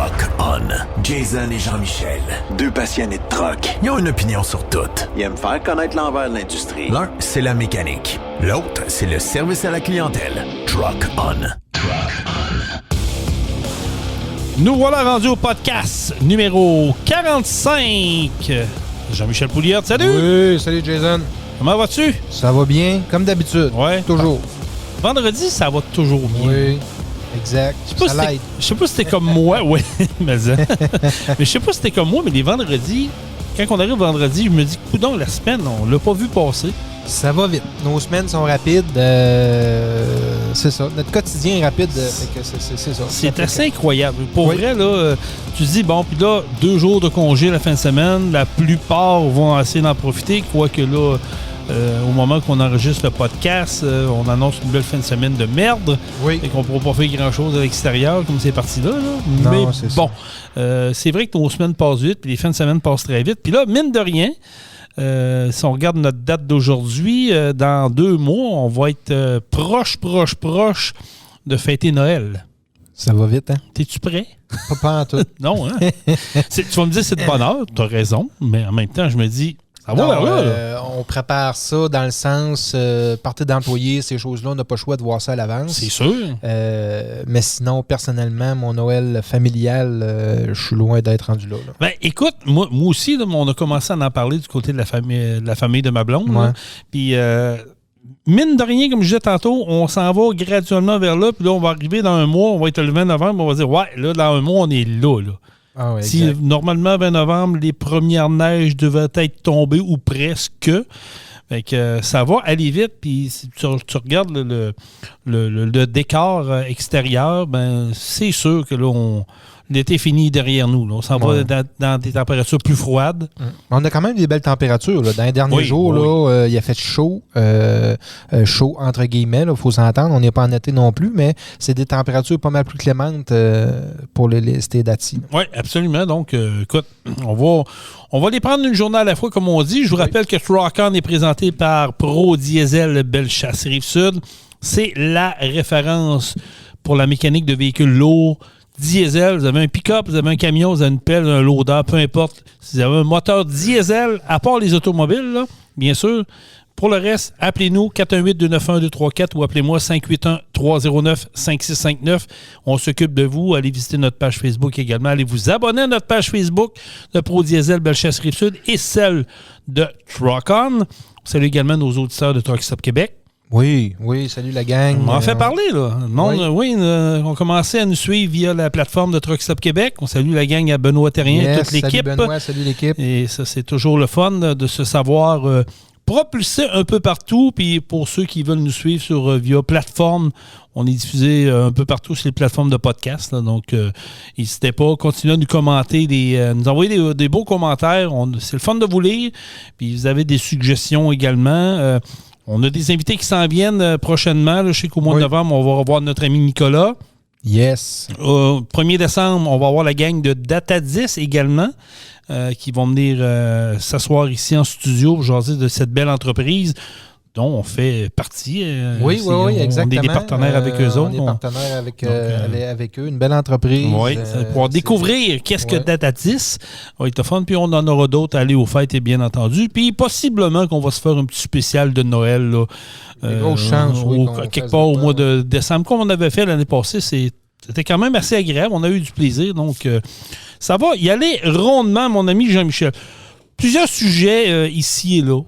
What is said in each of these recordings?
Rock On. Jason et Jean-Michel. Deux passionnés de troc. Ils ont une opinion sur tout. Ils aiment faire connaître l'envers de l'industrie. L'un, c'est la mécanique. L'autre, c'est le service à la clientèle. Rock On. Nous voilà rendus au podcast numéro 45. Jean-Michel Pouliot, salut! Oui, salut Jason. Comment vas-tu? Ça va bien, comme d'habitude. Ouais. Toujours. Vendredi, ça va toujours bien. Oui, exact. Je sais pas si t'es comme moi. Oui, mais je sais pas si t'es comme moi, mais les vendredis, quand on arrive vendredi, je me dis, coudonc, la semaine, on l'a pas vu passer. Ça va vite. Nos semaines sont rapides. C'est ça. Notre quotidien est rapide. Fait que c'est ça. C'est assez incroyable. Pour Oui. vrai, là, tu te dis, bon, puis là, 2 jours de congé la fin de semaine. La plupart vont essayer d'en profiter. Quoique là, au moment qu'on enregistre le podcast, on annonce une belle fin de semaine de merde. Oui. Et qu'on ne pourra pas faire grand-chose à l'extérieur comme c'est parti là. Non, Mais c'est bon, c'est vrai que nos semaines passent vite, puis les fins de semaine passent très vite. Puis là, mine de rien, si on regarde notre date d'aujourd'hui, dans 2 mois, on va être proche de fêter Noël. Ça va vite, hein? T'es-tu prêt? Pas en tout. Non, hein? Tu vas me dire c'est de bonheur, t'as raison, mais en même temps, je me dis, ça va vers là. On prépare ça dans le sens, partir d'employés, ces choses-là, on n'a pas le choix de voir ça à l'avance. C'est sûr. Mais sinon, personnellement, mon Noël familial, je suis loin d'être rendu là. Ben, écoute, moi aussi, là, on a commencé à en parler du côté de la famille de ma blonde. Ouais. Là. Puis, mine de rien, comme je disais tantôt, on s'en va graduellement vers là. Puis là, on va arriver dans 1 mois, on va être le 20 novembre, on va dire, ouais, là, dans 1 mois, on est là. Ah ouais, Si normalement, 20 novembre, les premières neiges devaient être tombées ou presque. Fait que ça va aller vite. Puis si tu regardes le décor extérieur, ben c'est sûr que là, l'été finit derrière nous. Là. On s'en va dans des températures plus froides. On a quand même des belles températures. Là. Dans les derniers jours, là, il a fait chaud. Chaud entre guillemets, il faut s'entendre. On n'est pas en été non plus, mais c'est des températures pas mal plus clémentes pour ces dates-ci. Oui, absolument. Donc, écoute, on va les prendre une journée à la fois, comme on dit. Je vous rappelle que Rock On est présenté par Pro Diesel Bellechasse Rive-Sud. C'est la référence pour la mécanique de véhicules lourds. Diesel, vous avez un pick-up, vous avez un camion, vous avez une pelle, un loader, peu importe. Si vous avez un moteur diesel, à part les automobiles, là, bien sûr. Pour le reste, appelez-nous 418-291-234 ou appelez-moi 581-309-5659. On s'occupe de vous. Allez visiter notre page Facebook également. Allez vous abonner à notre page Facebook de Pro Diesel Bellechasse Rive-Sud et celle de Rock On. On salue également nos auditeurs de Truck Stop Québec. Oui, salut la gang. On en fait parler, là. On commençait à nous suivre via la plateforme de Truck Stop Québec. On salue la gang à Benoît Terrien, toute l'équipe. Salut Benoît, salut l'équipe. Et ça, c'est toujours le fun de se savoir propulser un peu partout. Puis pour ceux qui veulent nous suivre via plateforme, on est diffusé un peu partout sur les plateformes de podcast. Là. Donc, n'hésitez pas, continuez à nous commenter, nous envoyer des beaux commentaires. C'est le fun de vous lire. Puis vous avez des suggestions également. On a des invités qui s'en viennent prochainement. Là, je sais qu'au mois de novembre, on va revoir notre ami Nicolas. Yes. 1er décembre, on va avoir la gang de Data 10 également qui vont venir s'asseoir ici en studio pour jaser de cette belle entreprise dont on fait partie. Oui, exactement. On est des partenaires avec eux autres. On est partenaires avec eux. Une belle entreprise. Oui, pour découvrir qu'est-ce que Data 10 va être fun. Puis on en aura d'autres à aller aux fêtes, et bien entendu. Puis possiblement qu'on va se faire un petit spécial de Noël. Là, grosse chance, quelque part au mois de décembre. Comme on avait fait l'année passée, c'était quand même assez agréable. On a eu du plaisir. Donc, ça va y aller rondement, mon ami Jean-Michel. Plusieurs sujets ici et là.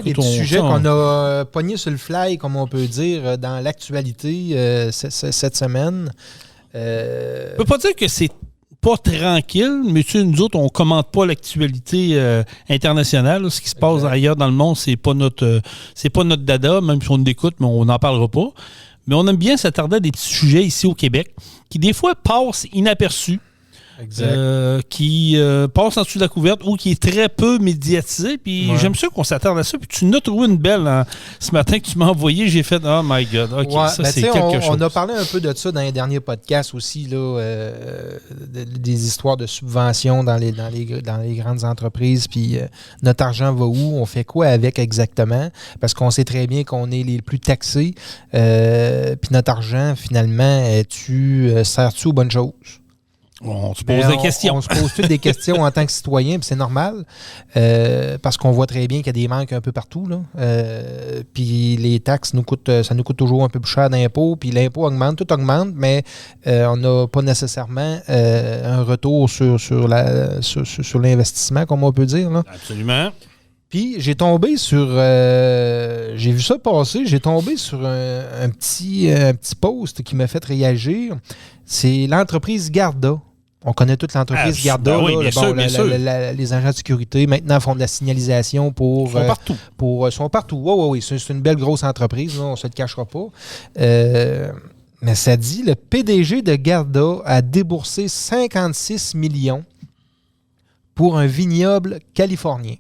Des petits sujets qu'on a pognés sur le fly, comme on peut dire, dans l'actualité cette semaine. On ne peut pas dire que c'est pas tranquille, mais tu sais, nous autres, on ne commente pas l'actualité internationale. Là. Ce qui se passe ailleurs dans le monde, c'est pas notre dada, même si on l'écoute, mais on n'en parlera pas. Mais on aime bien s'attarder à des petits sujets ici au Québec qui, des fois, passent inaperçus. Qui passe en dessous de la couverte ou qui est très peu médiatisé. Puis j'aime ça qu'on s'attarde à ça. Puis tu nous as trouvé une belle ce matin que tu m'as envoyé. J'ai fait « Oh my God! » OK, ça, c'est quelque chose. On a parlé un peu de ça dans les derniers podcasts aussi, là, des histoires de subventions dans les grandes entreprises. Puis notre argent va où? On fait quoi avec exactement? Parce qu'on sait très bien qu'on est les plus taxés. Puis notre argent, finalement, sert-tu aux bonnes choses? On se pose des questions. On se pose toutes des questions en tant que citoyen, puis c'est normal, parce qu'on voit très bien qu'il y a des manques un peu partout. Puis les taxes, ça nous coûte toujours un peu plus cher d'impôts, puis l'impôt augmente, tout augmente, mais on n'a pas nécessairement un retour sur l'investissement, comme on peut dire. Là. Absolument. Puis j'ai tombé sur... j'ai vu ça passer, j'ai tombé sur un petit post qui m'a fait réagir. C'est l'entreprise Garda. On connaît toute l'entreprise Garda. Ben oui, bien sûr. Les agents de sécurité, maintenant, font de la signalisation pour... Ils sont partout. Ils sont partout. Oui. C'est une belle grosse entreprise, là, on ne se le cachera pas. Mais ça dit, le PDG de Garda a déboursé 56 millions pour un vignoble californien.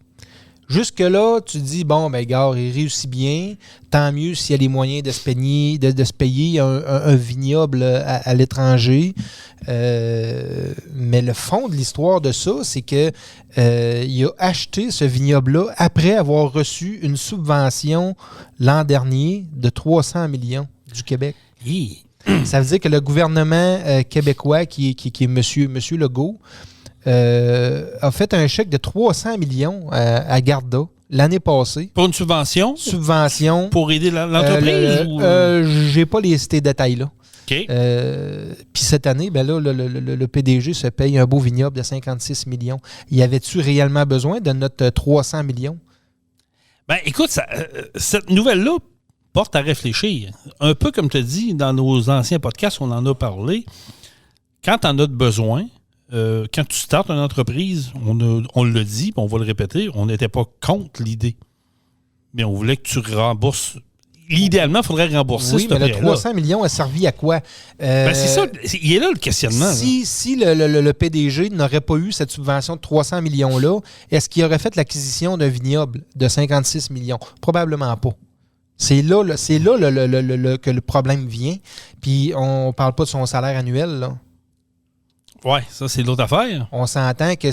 Jusque-là, tu dis, bon, ben, gars, il réussit bien. Tant mieux s'il y a les moyens de se payer un vignoble à l'étranger. Mais le fond de l'histoire de ça, c'est que il a acheté ce vignoble-là après avoir reçu une subvention l'an dernier de 300 millions du Québec. Ça veut dire que le gouvernement québécois, qui est M. Legault, a fait un chèque de 300 millions à Garda l'année passée. Pour une subvention? Subvention. Pour aider l'entreprise? J'ai pas ces détails-là. OK. Puis cette année, ben là, le PDG se paye un beau vignoble de 56 millions. Y avait-tu réellement besoin de notre 300 millions? Ben, écoute, cette nouvelle-là porte à réfléchir. Un peu comme tu as dit, dans nos anciens podcasts, on en a parlé. Quand tu en as besoin, quand tu startes une entreprise, on l'a dit, puis on va le répéter, on n'était pas contre l'idée. Mais on voulait que tu rembourses. Idéalement, il faudrait rembourser ce prêt-là. Le 300 millions a servi à quoi? Ben c'est ça, il est là le questionnement. Si le PDG n'aurait pas eu cette subvention de 300 millions-là, est-ce qu'il aurait fait l'acquisition d'un vignoble de 56 millions? Probablement pas. C'est là que le problème vient. Puis on ne parle pas de son salaire annuel, là. Oui, ça, c'est l'autre affaire. On s'entend que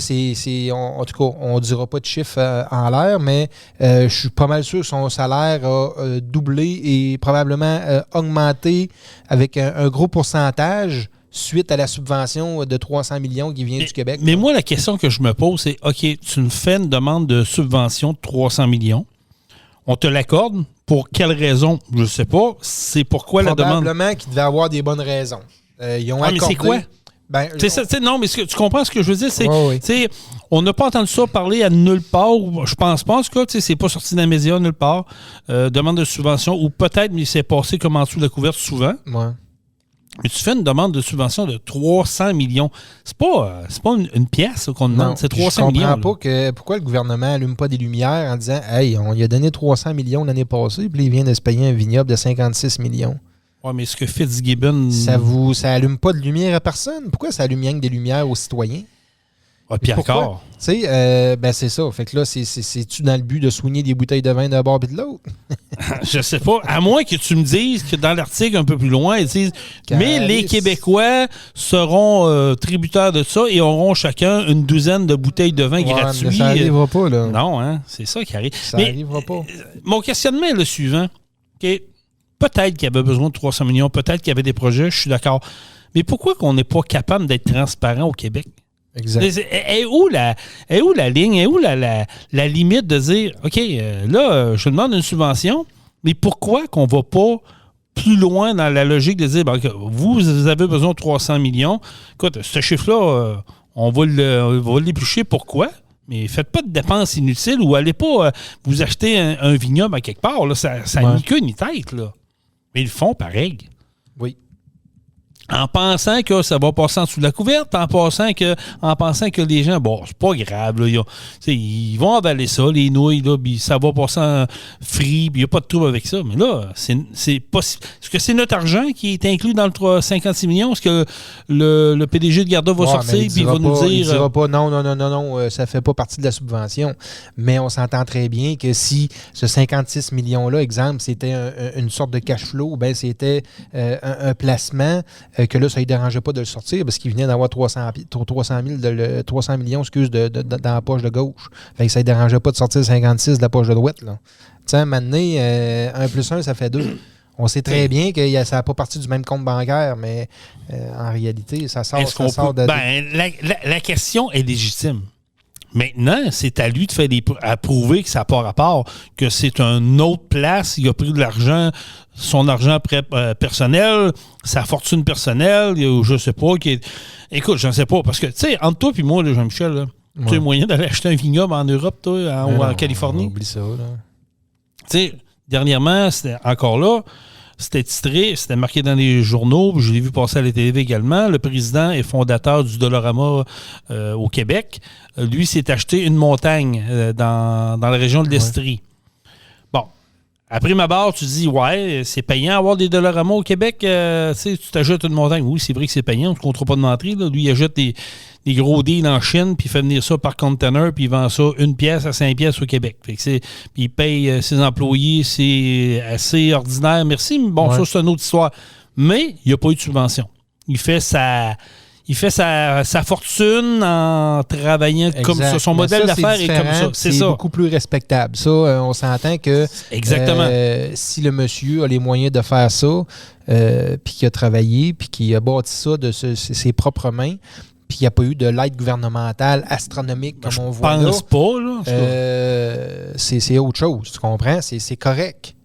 en tout cas, on ne dira pas de chiffre en l'air, mais je suis pas mal sûr que son salaire a doublé et probablement augmenté avec un gros pourcentage suite à la subvention de 300 millions qui vient du Québec. Mais moi, la question que je me pose, c'est, OK, tu me fais une demande de subvention de 300 millions. On te l'accorde. Pour quelle raison? Je ne sais pas. C'est pourquoi la demande... Probablement qu'il devait avoir des bonnes raisons. Ils ont accordé... mais c'est quoi? Ben, non, mais tu comprends ce que je veux dire? Oui. On n'a pas entendu ça parler à nulle part. Je pense pas, en tout cas, c'est pas sorti dans les médias nulle part. Demande de subvention, ou peut-être, mais c'est passé comme en dessous de la couverte souvent. Ouais. Mais tu fais une demande de subvention de 300 millions. C'est pas une pièce qu'on demande, c'est 300 millions. Je comprends pas pourquoi le gouvernement n'allume pas des lumières en disant « Hey, on lui a donné 300 millions l'année passée, puis il vient de se payer un vignoble de 56 millions. » Oui, mais est-ce que Fitzgibbon... Ça allume pas de lumière à personne? Pourquoi ça allume rien que des lumières aux citoyens? Ah, puis encore. Tu sais, ben c'est ça. Fait que là, c'est-tu dans le but de soigner des bouteilles de vin d'un bord et de l'autre? Je sais pas. À moins que tu me dises que dans l'article un peu plus loin, ils disent « Mais les Québécois seront tributaires de ça et auront chacun une douzaine de bouteilles de vin gratuits. » Mais ça n'arrivera pas, là. Non, hein? C'est ça qui arrive. Ça n'arrivera pas. Mon questionnement est le suivant. OK? Peut-être qu'il y avait besoin de 300 millions, peut-être qu'il y avait des projets, je suis d'accord. Mais pourquoi qu'on n'est pas capable d'être transparent au Québec? Exact. Est où la ligne? Est où la limite de dire, OK, là, je demande une subvention, mais pourquoi qu'on ne va pas plus loin dans la logique de dire, ben, vous avez besoin de 300 millions. Écoute, ce chiffre-là, on va l'éplucher. Pourquoi? Mais faites pas de dépenses inutiles ou allez pas vous acheter un vignoble à quelque part. Là, ça n'a ni queue ni tête, là. Mais ils le font pareil. Oui. En pensant que ça va passer en dessous de la couverte, en pensant que les gens, bon, c'est pas grave, là, ils vont avaler ça, les nouilles, là, puis ça va passer en free, puis il n'y a pas de trouble avec ça. Mais là, c'est pas... Est-ce que c'est notre argent qui est inclus dans le 56 millions? Est-ce que le PDG de Garda va sortir puis il va nous dire... Il ne dira pas non, ça ne fait pas partie de la subvention. Mais on s'entend très bien que si ce 56 millions-là, exemple, c'était une sorte de cash flow, ben c'était un placement... que là, ça ne lui dérangeait pas de le sortir parce qu'il venait d'avoir 300 millions dans la poche de gauche. Fait que ça ne lui dérangeait pas de sortir 56 de la poche de droite. Tu sais, à un moment donné, 1 plus 1, ça fait 2. On sait très bien que ça n'a pas parti du même compte bancaire, mais en réalité, ça sort de... La question est légitime. Maintenant, c'est à lui de faire à prouver que ça n'a pas rapport, que c'est une autre place, il a pris de l'argent, son argent personnel, sa fortune personnelle, je ne sais pas. Écoute, je ne sais pas, parce que, tu sais, entre toi et moi, là, Jean-Michel, là, tu as moyen d'aller acheter un vignoble en Europe, toi, ou en Californie? Oublie ça, là. Tu sais, dernièrement, c'était encore là, c'était titré, c'était marqué dans les journaux, je l'ai vu passer à la télé également. Le président et fondateur du Dollarama au Québec, lui, s'est acheté une montagne dans la région de l'Estrie. Bon, après ma barre, tu dis, ouais, c'est payant avoir des Dollarama au Québec. Tu t'achètes une montagne. Oui, c'est vrai que c'est payant, on ne te comptera pas de menterie. Lui, il achète des gros deals en Chine, puis il fait venir ça par container, puis il vend ça 1 pièce à 5 pièces au Québec. Fait que puis il paye ses employés, c'est assez ordinaire. Merci, mais bon, ça, c'est une autre histoire. Mais il n'y a pas eu de subvention. Il fait sa fortune en travaillant comme ça. Son modèle d'affaires est comme ça. C'est ça. Beaucoup plus respectable. Ça, on s'entend que si le monsieur a les moyens de faire ça, puis qu'il a travaillé, puis qu'il a bâti ça de ses propres mains, puis il n'y a pas eu de l'aide gouvernementale astronomique comme on voit là. Je pense pas, là. C'est autre chose, tu comprends? C'est correct.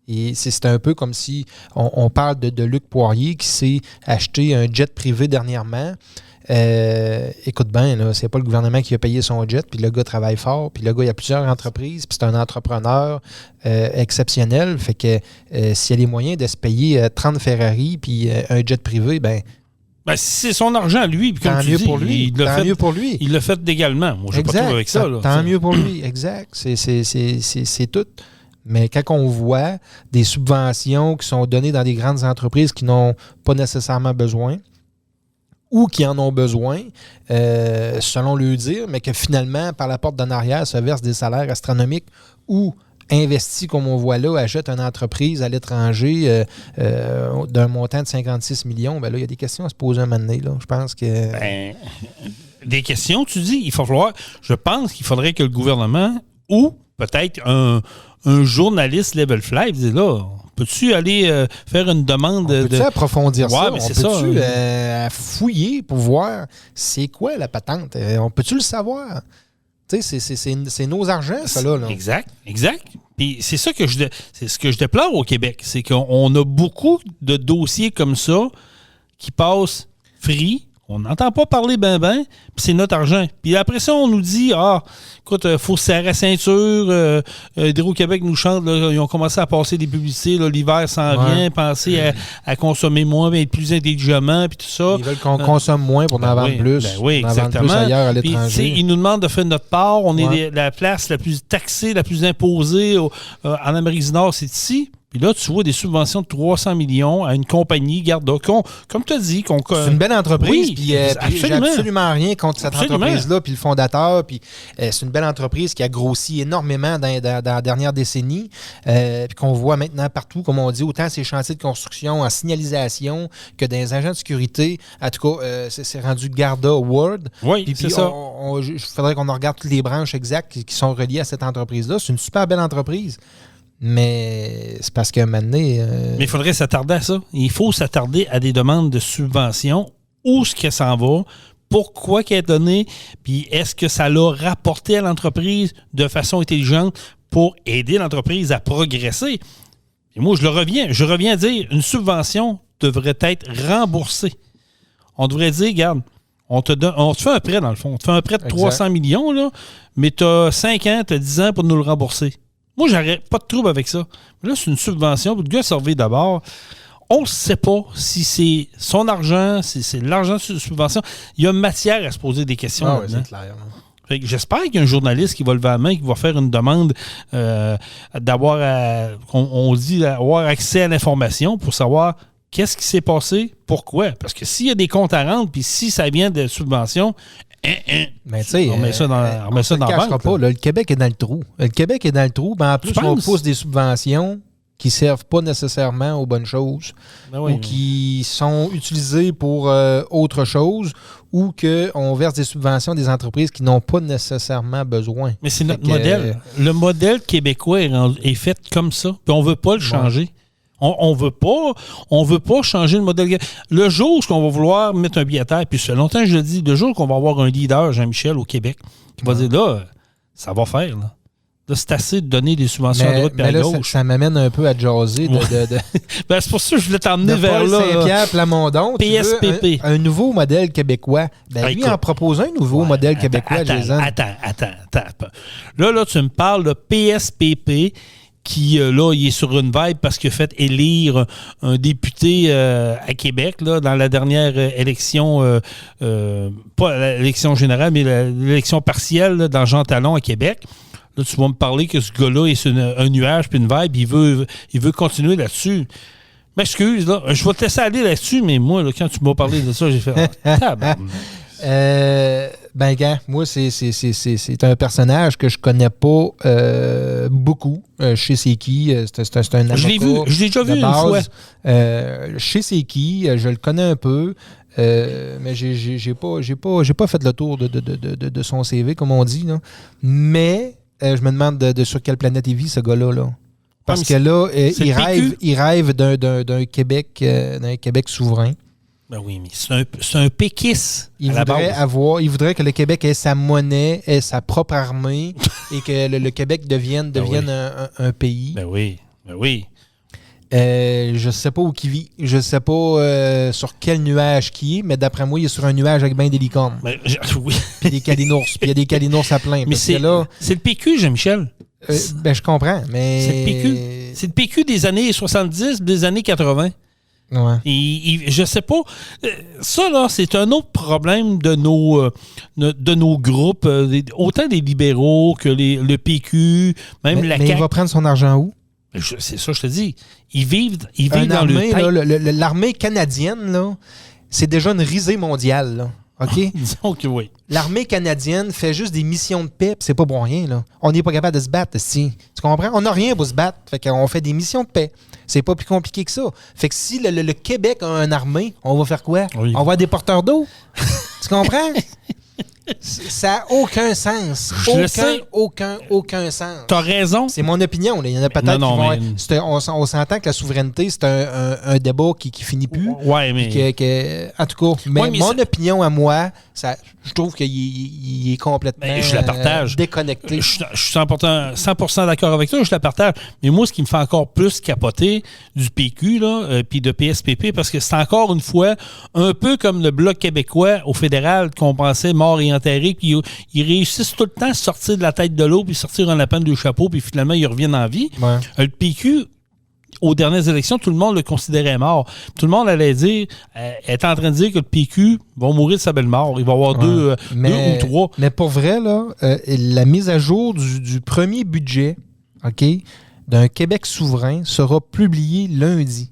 Et c'est un peu comme si on parle de Luc Poirier qui s'est acheté un jet privé dernièrement. Écoute bien, là, c'est pas le gouvernement qui a payé son jet, puis le gars travaille fort, puis le gars, il y a plusieurs entreprises, puis c'est un entrepreneur exceptionnel. Fait que s'il y a les moyens de se payer 30 Ferrari puis un jet privé, c'est son argent, lui. Puis tant mieux pour lui. Tant mieux pour lui. Il l'a fait légalement. Moi, je n'ai pas trouvé avec ça. Là, tant mieux pour lui. Exact. C'est tout. Mais quand on voit des subventions qui sont données dans des grandes entreprises qui n'ont pas nécessairement besoin ou qui en ont besoin, selon le dire, mais que finalement, par la porte d'en arrière, se versent des salaires astronomiques ou investi, comme on voit là, achète une entreprise à l'étranger d'un montant de 56 millions, là, il y a des questions à se poser un moment donné. Là. Je pense que... des questions, tu dis, je pense qu'il faudrait que le gouvernement ou peut-être un journaliste level fly dise là, peux-tu aller faire une demande Peux-tu approfondir ça? Mais Peux-tu fouiller pour voir c'est quoi la patente? On peut-tu le savoir? Tu sais, c'est nos argents, ça là. Exact. Puis c'est ça c'est ce que je déplore au Québec, c'est qu'on a beaucoup de dossiers comme ça qui passent free. On n'entend pas parler ben, puis c'est notre argent. Puis après ça, on nous dit, écoute, il faut se serrer la ceinture. Hydro-Québec nous chante, là, ils ont commencé à passer des publicités, là, l'hiver s'en vient, penser à consommer moins, être plus intelligemment, puis tout ça. Ils veulent qu'on consomme moins pour en vendre plus. Oui, exactement. Plus ailleurs à l'étranger. Puis, ils nous demandent de faire notre part. On est la place la plus taxée, la plus imposée en Amérique du Nord, c'est ici. Puis là, tu vois des subventions de 300 millions à une compagnie, Garda, comme tu as dit. C'est une belle entreprise, oui, puis j'ai absolument rien contre cette entreprise-là, puis le fondateur, puis c'est une belle entreprise qui a grossi énormément dans la dernière décennie, puis qu'on voit maintenant partout, comme on dit, autant ces chantiers de construction en signalisation que dans les agents de sécurité. En tout cas, c'est rendu Garda World. Oui, puis c'est ça. Il faudrait qu'on regarde toutes les branches exactes qui sont reliées à cette entreprise-là. C'est une super belle entreprise. Mais c'est parce qu'à un moment donné... Mais il faudrait s'attarder à ça. Il faut s'attarder à des demandes de subventions. Où est-ce qu'elle s'en va? Pourquoi qu'elle est donnée? Puis est-ce que ça l'a rapporté à l'entreprise de façon intelligente pour aider l'entreprise à progresser? Et moi, je reviens à dire, une subvention devrait être remboursée. On devrait dire, regarde, on te fait un prêt dans le fond. On te fait un prêt de 300 millions, là, mais tu as 5 ans, tu as 10 ans pour nous le rembourser. Moi, j'aurais pas de trouble avec ça. Mais là, c'est une subvention. Le gars surveille d'abord. On ne sait pas si c'est son argent, si c'est l'argent de subvention. Il y a matière à se poser des questions. Ah oui, c'est clair. Fait que j'espère qu'il y a un journaliste qui va lever la main, qui va faire une demande d'avoir accès à l'information pour savoir qu'est-ce qui s'est passé, pourquoi. Parce que s'il y a des comptes à rendre, puis si ça vient de subventions, mais tu sais, on met ça dans la banque. Pas, là, le Québec est dans le trou. Le Québec est dans le trou. En plus, on pousse des subventions qui ne servent pas nécessairement aux bonnes choses ou qui sont utilisées pour autre chose ou qu'on verse des subventions à des entreprises qui n'ont pas nécessairement besoin. Mais c'est notre modèle. Le modèle québécois est fait comme ça. Puis on ne veut pas le changer. On veut pas changer le modèle. Le jour où on va vouloir mettre un pied à terre, puis ça fait longtemps que je le dis, le jour qu'on va avoir un leader, Jean-Michel, au Québec, qui va dire, là, ça va faire, là. Là, c'est assez de donner des subventions à droite et à gauche. Ça m'amène un peu à jaser. Ben, c'est pour ça que je voulais t'emmener vers Paul là. Saint-Pierre Plamondon. PSPP. Un nouveau modèle québécois. Ben, lui, écoute, en propose un nouveau modèle québécois, Jason. Attends. Là, tu me parles de PSPP qui, là, il est sur une vibe parce qu'il a fait élire un député à Québec, là, dans la dernière élection, pas l'élection générale, mais l'élection partielle là, dans Jean Talon à Québec. Là, tu vas me parler que ce gars-là est sur un nuage puis une vibe, il veut continuer là-dessus. M'excuse, là, je vais te laisser aller là-dessus, mais moi, là, quand tu m'as parlé de ça, j'ai fait... Ben, gars, moi, c'est un personnage que je connais pas beaucoup. Je sais c'est qui. C'est un avocat. Je l'ai déjà vu une fois. Je sais c'est qui. Je le connais un peu. Mais j'ai pas fait le tour de son CV, comme on dit. Là. Mais je me demande sur quelle planète il vit, ce gars-là. Là. Parce que là, il rêve d'un Québec souverain. Ben oui, mais c'est un péquiste. Il voudrait que le Québec ait sa monnaie, ait sa propre armée et que le Québec devienne un pays. Ben oui. Je sais pas où il vit. Je sais pas sur quel nuage qui est, mais d'après moi, il est sur un nuage avec bien des licornes. Oui. Puis des calinours. Puis il y a des calinours à plein. Mais c'est le PQ, Jean-Michel. Ben je comprends, mais... C'est le PQ. C'est le PQ des années 70, des années 80. Ouais. Je sais pas. Ça, là, c'est un autre problème de nos groupes, autant des libéraux que le PQ, même la CAQ. Mais il va prendre son argent où? C'est ça, je te dis. Ils vivent dans le tête. L'armée canadienne, là, c'est déjà une risée mondiale, là. OK? Disons que oui. L'armée canadienne fait juste des missions de paix, puis c'est pas pour rien, là. On n'est pas capable de se battre, si. Tu comprends? On n'a rien pour se battre. Fait qu'on fait des missions de paix. C'est pas plus compliqué que ça. Fait que si le Québec a une armée, on va faire quoi? Oui. On va avoir des porteurs d'eau. Tu comprends? Ça n'a aucun sens. Aucun sens. T'as raison. C'est mon opinion. Là. Il y en a peut-être qui vont... On s'entend que la souveraineté, c'est un débat qui finit plus. Ouais, mais... En tout cas, mon opinion à moi, je trouve qu'il est complètement je la partage. Déconnecté. Je suis 100% d'accord avec toi, je la partage. Mais moi, ce qui me fait encore plus capoter du PQ, puis de PSPP, parce que c'est encore une fois un peu comme le Bloc québécois au fédéral qu'on pensait mort et enterré, puis ils réussissent tout le temps à sortir de la tête de l'eau, puis sortir un lapin du chapeau, puis finalement, ils reviennent en vie. Ouais. Le PQ... aux dernières élections, tout le monde le considérait mort. Tout le monde allait dire, est en train de dire que le PQ va mourir de sa belle mort. Il va y avoir deux ou trois. Mais pour vrai, là, la mise à jour du premier budget, OK, d'un Québec souverain sera publiée lundi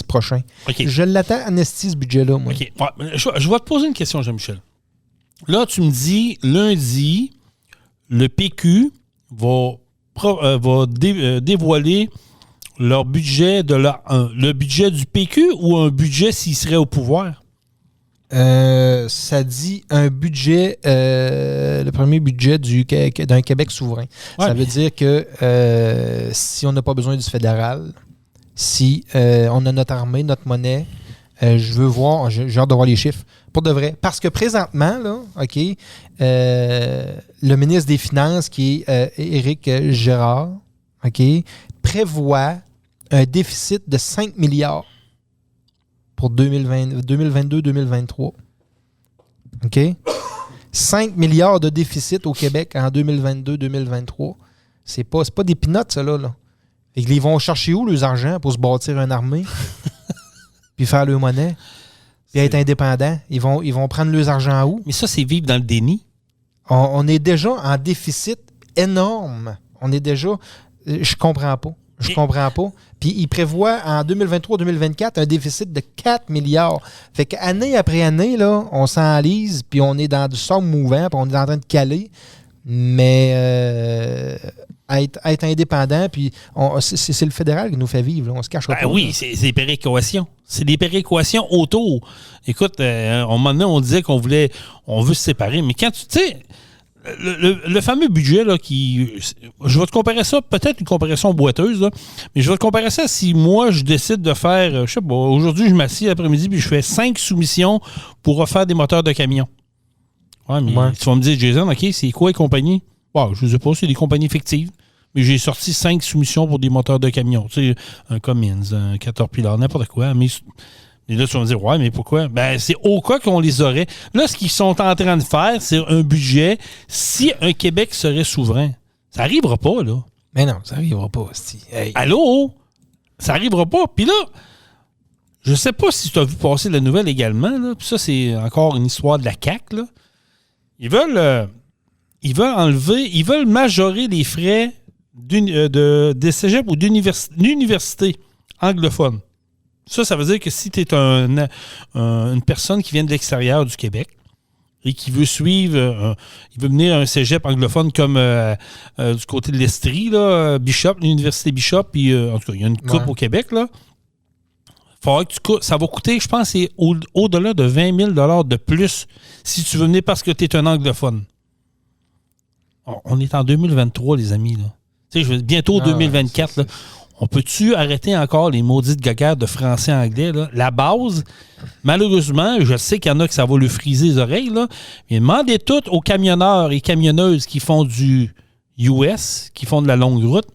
prochain. Okay. Je l'attends amnestie, ce budget-là, moi. OK. Ouais, je vais te poser une question, Jean-Michel. Là, tu me dis, lundi, le PQ va dévoiler leur budget le budget du PQ ou un budget s'il serait au pouvoir? Ça dit un budget, le premier budget d'un Québec souverain. Ouais, ça veut dire que si on n'a pas besoin du fédéral, si on a notre armée, notre monnaie, j'ai hâte de voir les chiffres. Pour de vrai. Parce que présentement, là, OK, le ministre des Finances, qui est Éric Girard, OK, prévoit un déficit de 5 milliards pour 2022-2023. OK? 5 milliards de déficit au Québec en 2022-2023. C'est pas des peanuts, ça, là. Et ils vont chercher où, leurs argent, pour se bâtir une armée? Puis faire leur monnaie? Puis être indépendants? Ils vont prendre leurs argent où? Mais ça, c'est vivre dans le déni. On est déjà en déficit énorme. On est déjà... Je comprends pas. Puis il prévoit en 2023-2024 un déficit de 4 milliards. Fait qu'année après année, là, on s'enlise, puis on est dans du sable mouvant, puis on est en train de caler. Mais être indépendant, puis c'est le fédéral qui nous fait vivre. Là. On se cache pas. Oui, c'est des péréquations. C'est des péréquations autour. Écoute, à un moment donné, on disait on veut se séparer. Mais quand tu sais, le fameux budget, là, je vais te comparer ça, peut-être une comparaison boiteuse, là, mais je vais te comparer ça si moi, je décide de faire, je sais pas, aujourd'hui, je m'assieds l'après-midi puis je fais 5 soumissions pour refaire des moteurs de camion. Ouais, mais tu vas me dire, Jason, OK, c'est quoi les compagnies? Bon, je ne sais pas, c'est des compagnies fictives, mais j'ai sorti 5 soumissions pour des moteurs de camion. Tu sais, un Cummins, un Caterpillar, n'importe quoi, mais... Et là, tu vas me dire, ouais, mais pourquoi? Ben, c'est au cas qu'on les aurait. Là, ce qu'ils sont en train de faire, c'est un budget. Si un Québec serait souverain, ça n'arrivera pas, là. Mais non, ça n'arrivera pas. Hey. Allô? Ça n'arrivera pas. Puis là, je sais pas si tu as vu passer la nouvelle également, là. Puis ça, c'est encore une histoire de la CAQ, là. Ils veulent majorer les frais des cégeps ou d'universités anglophones. Ça veut dire que si tu es une personne qui vient de l'extérieur du Québec et qui veut suivre, il veut venir à un cégep anglophone comme du côté de l'Estrie, là, Bishop, l'université Bishop, puis en tout cas, il y a une coupe au Québec, là. Ça va coûter, je pense, c'est au-delà de 20 000 $ de plus si tu veux venir parce que tu es un anglophone. On est en 2023, les amis, là. Tu sais, bientôt 2024, là. On peut-tu arrêter encore les maudites gaguères de français-anglais? Là? La base, malheureusement, je sais qu'il y en a que ça va lui friser les oreilles, là, mais demandez tout aux camionneurs et camionneuses qui font du US, qui font de la longue route,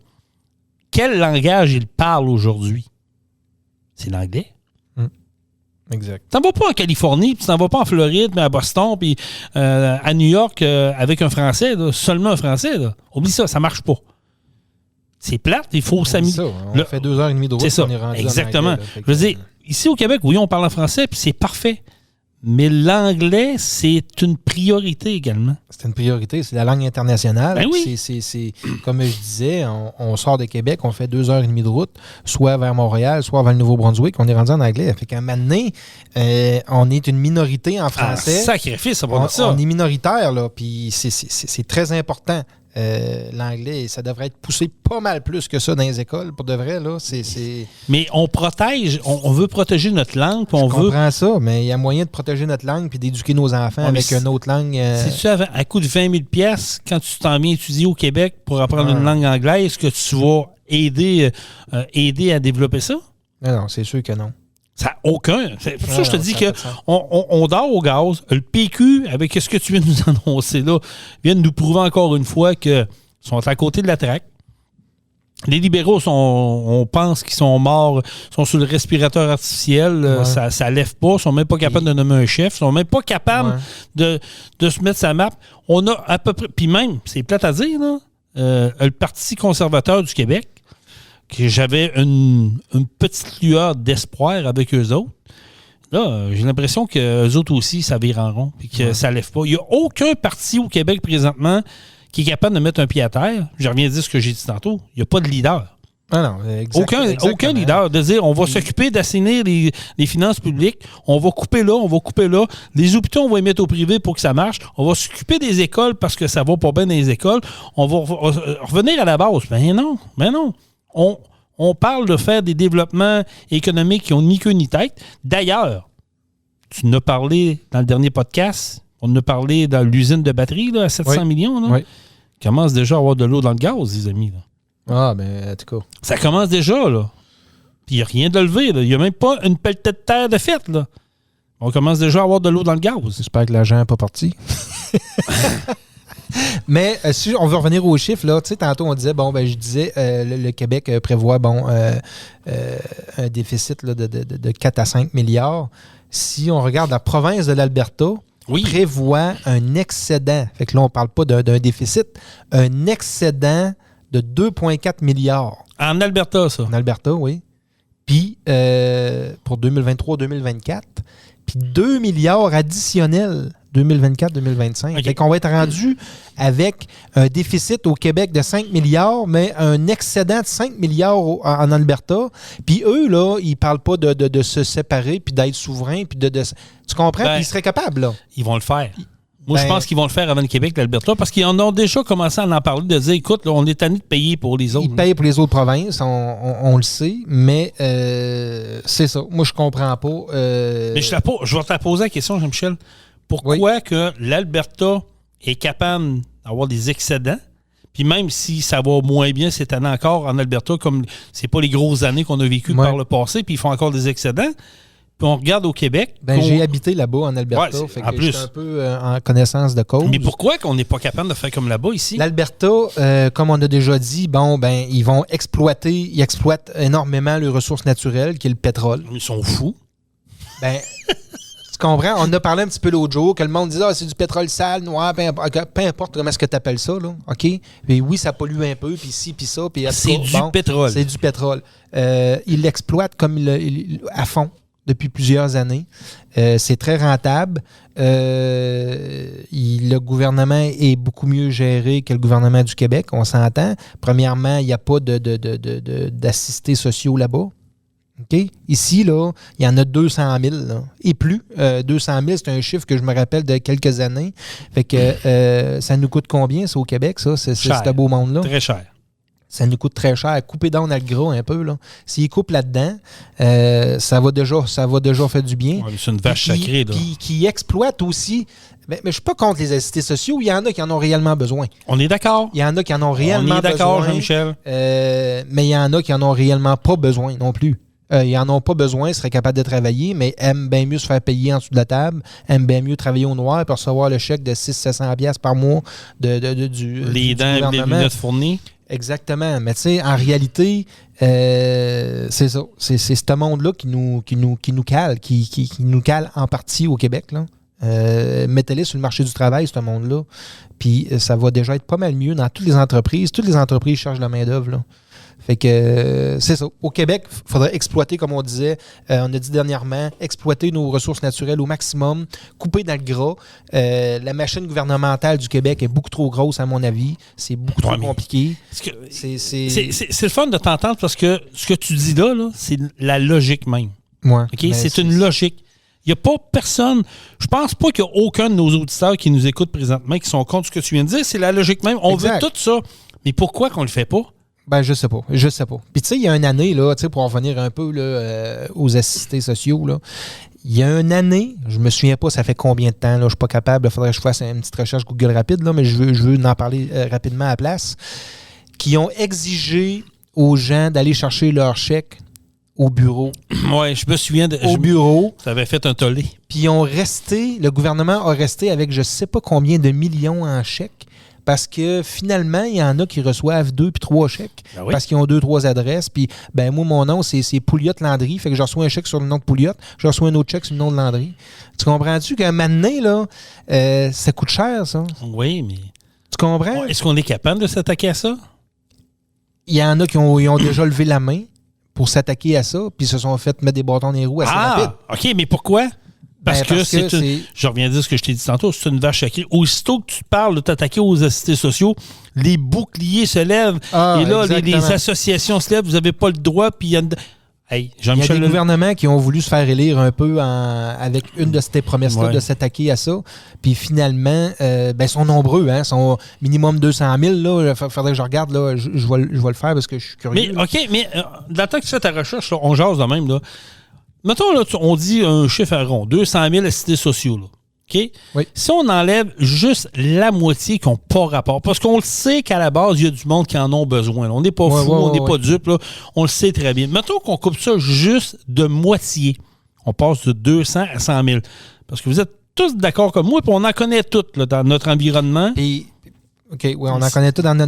quel langage ils parlent aujourd'hui? C'est l'anglais. Exact. Tu n'en vas pas en Californie, puis tu n'en vas pas en Floride, mais à Boston, puis à New York avec un Français, là, seulement un Français. Là. Oublie ça, ça marche pas. C'est plate, il faut s'améliorer. On fait 2h30 de route, c'est ça, on est rendu exactement. en anglais, là, je veux dire, ici au Québec, oui, on parle en français, puis c'est parfait. Mais l'anglais, c'est une priorité également. C'est une priorité, c'est la langue internationale. Ben oui. C'est comme je disais, on sort de Québec, on fait 2h30 de route, soit vers Montréal, soit vers le Nouveau-Brunswick, on est rendu en anglais. Fait qu'à un moment donné, on est une minorité en français. Sacrifice, ça va dire ça. On est minoritaire, là, puis c'est très important. L'anglais, ça devrait être poussé pas mal plus que ça dans les écoles, pour de vrai. Là, Mais on protège, on veut protéger notre langue. Puis on comprends ça, mais il y a moyen de protéger notre langue puis d'éduquer nos enfants avec une autre langue. C'est-tu à coût de 20 000 $, quand tu t'en viens étudier au Québec pour apprendre une langue anglaise, est-ce que tu vas aider à développer ça? Non, c'est sûr que non. Ça n'a aucun. C'est pour ça que je te dis qu'on dort au gaz. Le PQ, avec ce que tu viens de nous annoncer là, vient de nous prouver encore une fois qu'ils sont à côté de la traque. Les libéraux, on pense qu'ils sont morts, sont sur le respirateur artificiel. Ça ne lève pas. Ils ne sont même pas capables de nommer un chef. Ils ne sont même pas capables de se mettre sa map. On a à peu près. Puis même, c'est plate à dire, là, le Parti conservateur du Québec, que j'avais une petite lueur d'espoir avec eux autres. Là, j'ai l'impression qu'eux autres aussi, ça vire en rond et que ça lève pas. Il n'y a aucun parti au Québec présentement qui est capable de mettre un pied à terre. Je reviens à dire ce que j'ai dit tantôt. Il n'y a pas de leader. Aucun leader de dire on va s'occuper d'assainir les finances publiques, on va couper là, les hôpitaux, on va les mettre au privé pour que ça marche, on va s'occuper des écoles parce que ça va pas bien dans les écoles, on va revenir à la base. Ben non. On parle de faire des développements économiques qui n'ont ni queue ni tête. D'ailleurs, tu en as parlé dans le dernier podcast, on en a parlé dans l'usine de batterie là, à 700 millions. Là. Commence déjà à avoir de l'eau dans le gaz, les amis. Là. Ah, ben, en tout cas. Ça commence déjà, là. Puis il n'y a rien de levé, là. Il n'y a même pas une pelletée de terre de fête, là. On commence déjà à avoir de l'eau dans le gaz. J'espère que l'argent n'est pas parti. Mais si on veut revenir aux chiffres, là, tu sais, tantôt on disait, je disais, le Québec prévoit, un déficit là, de 4 à 5 milliards. Si on regarde la province de l'Alberta, prévoit un excédent. Fait que là, on ne parle pas d'un déficit, un excédent de 2,4 milliards. En Alberta, ça? En Alberta, oui. Puis, pour 2023-2024, puis 2 milliards additionnels 2024-2025. Okay. Fait qu'on va être rendu avec un déficit au Québec de 5 milliards, mais un excédent de 5 milliards en Alberta. Puis eux, là, ils parlent pas de se séparer puis d'être souverains. Puis tu comprends? Puis ils seraient capables, là. Ils vont le faire. Moi, je pense qu'ils vont le faire avant le Québec, l'Alberta, parce qu'ils en ont déjà commencé à en parler, de dire, écoute, là, on est tanné de payer pour les autres. Ils payent pour les autres provinces, on le sait, mais c'est ça. Moi, je comprends pas. Mais je vais te poser la question, Jean-Michel. Pourquoi que l'Alberta est capable, avoir des excédents. Puis même si ça va moins bien cette année encore en Alberta, comme c'est pas les grosses années qu'on a vécues par le passé, puis ils font encore des excédents. Puis on regarde au Québec. J'ai habité là-bas en Alberta. Ouais, fait en que plus. j'étais un peu en connaissance de cause. Mais pourquoi qu'on n'est pas capable de faire comme là-bas ici? L'Alberta, comme on a déjà dit, ils vont ils exploitent énormément les ressources naturelles, qui est le pétrole. Ils sont fous. Tu comprends? On a parlé un petit peu l'autre jour, que le monde disait c'est du pétrole sale, noir, peu importe comment est-ce que tu appelles ça, là. OK? Et oui, ça pollue un peu, puis ci, puis ça. Puis c'est du pétrole. C'est du pétrole. Ils l'exploitent à fond depuis plusieurs années. C'est très rentable. Le gouvernement est beaucoup mieux géré que le gouvernement du Québec, on s'entend. Premièrement, il n'y a pas d'assistés sociaux là-bas. Okay? Ici, là, il y en a 200 000 là, et plus. 200 000, c'est un chiffre que je me rappelle de quelques années. Fait que ça nous coûte combien, ça, au Québec, ça? C'est ce beau monde-là? Très cher. Ça nous coûte très cher. Couper dans le gras un peu, là. S'ils coupent là-dedans, ça va déjà faire du bien. Ouais, c'est une vache sacrée, là. Puis qui exploitent aussi... Mais je ne suis pas contre les assistés sociaux. Il y en a qui en ont réellement besoin. On est d'accord. Il y en a qui en ont réellement besoin. On est d'accord, Jean-Michel. Mais il y en a qui en ont réellement pas besoin non plus. Ils n'en ont pas besoin, ils seraient capables de travailler, mais aiment bien mieux se faire payer en dessous de la table, aiment bien mieux travailler au noir pour recevoir le chèque de 600-700$ par mois du gouvernement. Les lunettes fournies. Exactement. Mais tu sais, en réalité, c'est ça. C'est ce monde-là qui nous cale, qui nous cale en partie au Québec, là. Mettez-les sur le marché du travail, ce monde-là. Puis ça va déjà être pas mal mieux dans toutes les entreprises. Toutes les entreprises cherchent la main-d'œuvre, là. Fait que c'est ça. Au Québec, il faudrait exploiter, comme on disait, on a dit dernièrement, exploiter nos ressources naturelles au maximum, couper dans le gras. La machine gouvernementale du Québec est beaucoup trop grosse, à mon avis. C'est beaucoup trop compliqué. C'est le fun de t'entendre parce que ce que tu dis là c'est la logique même. Ouais, okay? C'est une logique. Il n'y a pas personne... Je pense pas qu'il y a aucun de nos auditeurs qui nous écoutent présentement qui sont contre ce que tu viens de dire. C'est la logique même. On veut tout ça. Mais pourquoi qu'on le fait pas? Je sais pas. Puis tu sais, il y a une année, là, pour en revenir un peu là, aux assistés sociaux, là, il y a une année, je me souviens pas ça fait combien de temps, là, je suis pas capable, il faudrait que je fasse une petite recherche Google rapide, là, mais je veux en parler rapidement à la place, qui ont exigé aux gens d'aller chercher leur chèque au bureau. Oui, je me souviens. Au bureau. Ça avait fait un tollé. Puis le gouvernement a resté avec je sais pas combien de millions en chèques. Parce que finalement, il y en a qui reçoivent 2 puis 3 chèques parce qu'ils ont 2-3 adresses. Puis, moi, mon nom, c'est Pouliot Landry. Fait que je reçois un chèque sur le nom de Pouliot. Je reçois un autre chèque sur le nom de Landry. Tu comprends-tu qu'un matin, là, ça coûte cher, ça? Oui, mais... Tu comprends? Est-ce qu'on est capable de s'attaquer à ça? Il y en a qui ont déjà levé la main pour s'attaquer à ça, puis se sont fait mettre des bâtons dans les roues assez rapide. OK, mais pourquoi? Parce que je reviens à dire ce que je t'ai dit tantôt, c'est une vache sacrée. Aussitôt que tu parles de t'attaquer aux assistés sociaux, les boucliers se lèvent. Et là, les associations se lèvent. Vous n'avez pas le droit. Puis il y a des gouvernements qui ont voulu se faire élire un peu avec une de ces promesses-là de s'attaquer à ça. Puis finalement, ils sont nombreux. Ils sont minimum 200 000. Il faudrait que je regarde. Là, je vais le faire parce que je suis curieux. Mais OK, mais dans le temps que tu fais ta recherche, là, on jase de même. Là. Mettons, là, on dit un chiffre à rond, 200 000 assistés sociaux. Là. OK? Oui. Si on enlève juste la moitié qui n'ont pas rapport, parce qu'on le sait qu'à la base, il y a du monde qui en ont besoin. Là. On n'est pas fou, on n'est pas dupe. Là. On le sait très bien. Mettons qu'on coupe ça juste de moitié. On passe de 200 à 100 000. Parce que vous êtes tous d'accord comme moi, puis on en connaît toutes là, dans notre environnement. OK, oui, on en connaît tout on a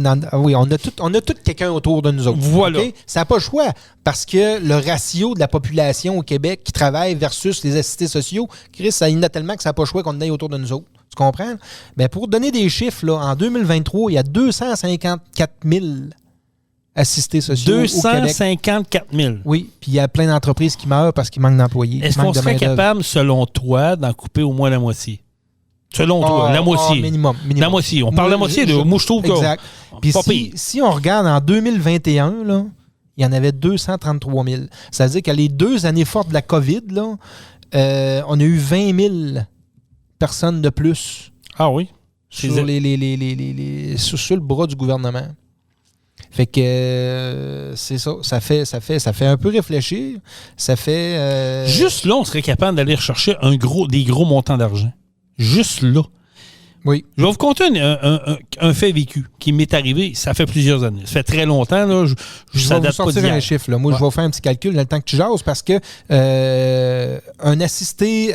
tout quelqu'un autour de nous autres. Voilà. Okay? Ça n'a pas le choix, parce que le ratio de la population au Québec qui travaille versus les assistés sociaux, Chris, ça y en a tellement que ça n'a pas le choix qu'on en ait autour de nous autres. Tu comprends? Mais pour donner des chiffres, là, en 2023, il y a 254 000 assistés sociaux au Québec. 254 000. Oui, puis il y a plein d'entreprises qui meurent parce qu'il manque d'employés. Est-ce qu'on serait capable, selon toi, d'en couper au moins la moitié? Selon toi, la moitié. Minimum. La moitié. On parle de la moitié. Moi, je trouve que... Exact. Puis si on regarde en 2021, là, il y en avait 233 000. Ça veut dire que les 2 années fortes de la COVID, là, on a eu 20 000 personnes de plus. Ah oui? Sur sur le bras du gouvernement. Fait que c'est ça. Ça fait un peu réfléchir. Ça fait... Juste là, on serait capable d'aller rechercher des gros montants d'argent. Juste là. Oui. Je vais vous conter un fait vécu qui m'est arrivé. Ça fait plusieurs années. Ça fait très longtemps. Là. Je vais vous sortir un chiffre. Là. Moi, je vais faire un petit calcul dans le temps que tu jases parce que un assisté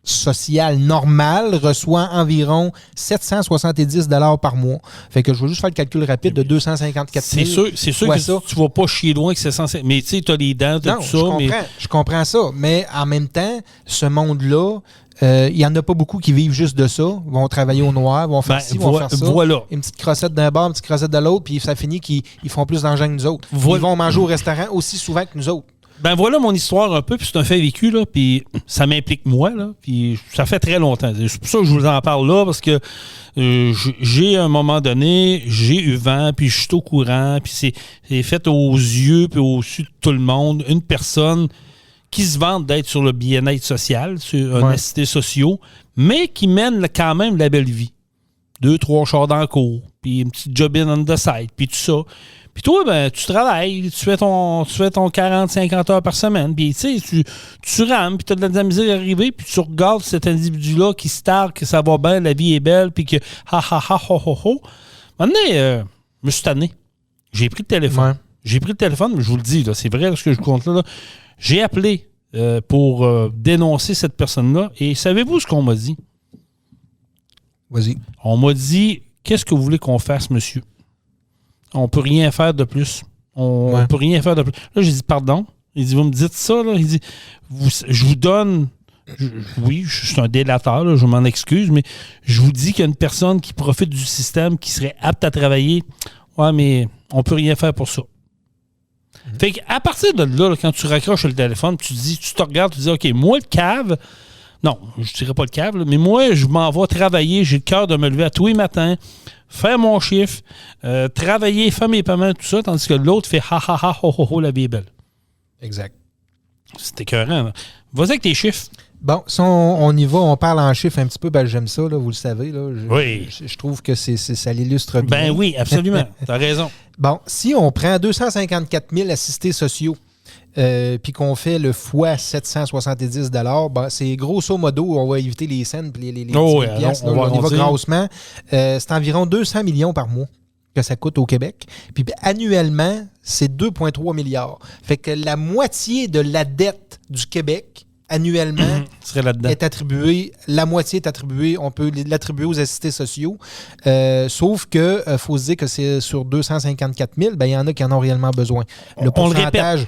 social normal reçoit environ 770 $ par mois. Fait que je vais juste faire le calcul rapide de 254 000. C'est sûr que tu vas pas chier loin que c'est censé. Mais tu sais, tu as les dents, tout ça. Je comprends ça. Mais en même temps, ce monde-là, il n'y en a pas beaucoup qui vivent juste de ça. Ils vont travailler au noir, vont faire ci, vont faire ça. Voilà. Une petite crossette d'un bord, une petite crossette de l'autre, puis ça finit qu'ils font plus d'argent que nous autres. Ils vont manger au restaurant aussi souvent que nous autres. Ben voilà mon histoire un peu, puis c'est un fait vécu, là, puis ça m'implique moi, là, puis ça fait très longtemps. C'est pour ça que je vous en parle là, parce que j'ai, à un moment donné, j'ai eu vent, puis je suis au courant, puis c'est fait aux yeux, puis au su de tout le monde, une personne qui se vante d'être sur le bien-être social, sur un assisté social, mais qui mène quand même la belle vie. 2-3 chars dans le cours, puis une petite job on the side, puis tout ça. Puis toi, ben, tu travailles, tu fais ton 40-50 heures par semaine, puis tu sais, tu rames, puis tu as de la misère à arriver, puis tu regardes cet individu-là qui se targue, que ça va bien, la vie est belle, puis que Maintenant, je me suis tanné. J'ai pris le téléphone. Ouais. J'ai pris le téléphone, mais je vous le dis, là, c'est vrai ce que je compte là. J'ai appelé pour dénoncer cette personne-là, et savez-vous ce qu'on m'a dit? Vas-y. On m'a dit, qu'est-ce que vous voulez qu'on fasse, monsieur? On peut rien faire de plus. On peut rien faire de plus. Là, j'ai dit, pardon. Il dit, vous me dites ça, là? Il dit, je vous donne... oui, je suis un délateur, là, je m'en excuse, mais je vous dis qu'il y a une personne qui profite du système, qui serait apte à travailler. Ouais, mais on peut rien faire pour ça. Fait qu'à partir de là, quand tu raccroches le téléphone, tu te regardes, tu dis, OK, moi, le cave... Non, je ne dirais pas le cave, là, mais moi, je m'en vais travailler. J'ai le cœur de me lever à tous les matins, faire mon chiffre, travailler, faire mes paiements, tout ça, tandis que l'autre fait ha, ho, ho, ho, la vie est belle. Exact. C'est écœurant. Là. Vas-y avec tes chiffres. Bon, si on y va, on parle en chiffres un petit peu, ben j'aime ça, là, vous le savez. Là, oui. Je trouve que ça l'illustre bien. Ben oui, absolument. Tu as raison. Bon, si on prend 254 000 assistés sociaux, puis qu'on fait le fois 770 $, ben, c'est grosso modo, on va éviter les cents et les pièces. On y va grossement. C'est environ 200 millions par mois que ça coûte au Québec. Puis annuellement, c'est 2,3 milliards. Fait que la moitié de la dette du Québec, annuellement, est attribuée, la moitié est attribuée, on peut l'attribuer aux assistés sociaux. Sauf que, faut se dire que c'est sur 254 000, ben, il y en a qui en ont réellement besoin. Le pourcentage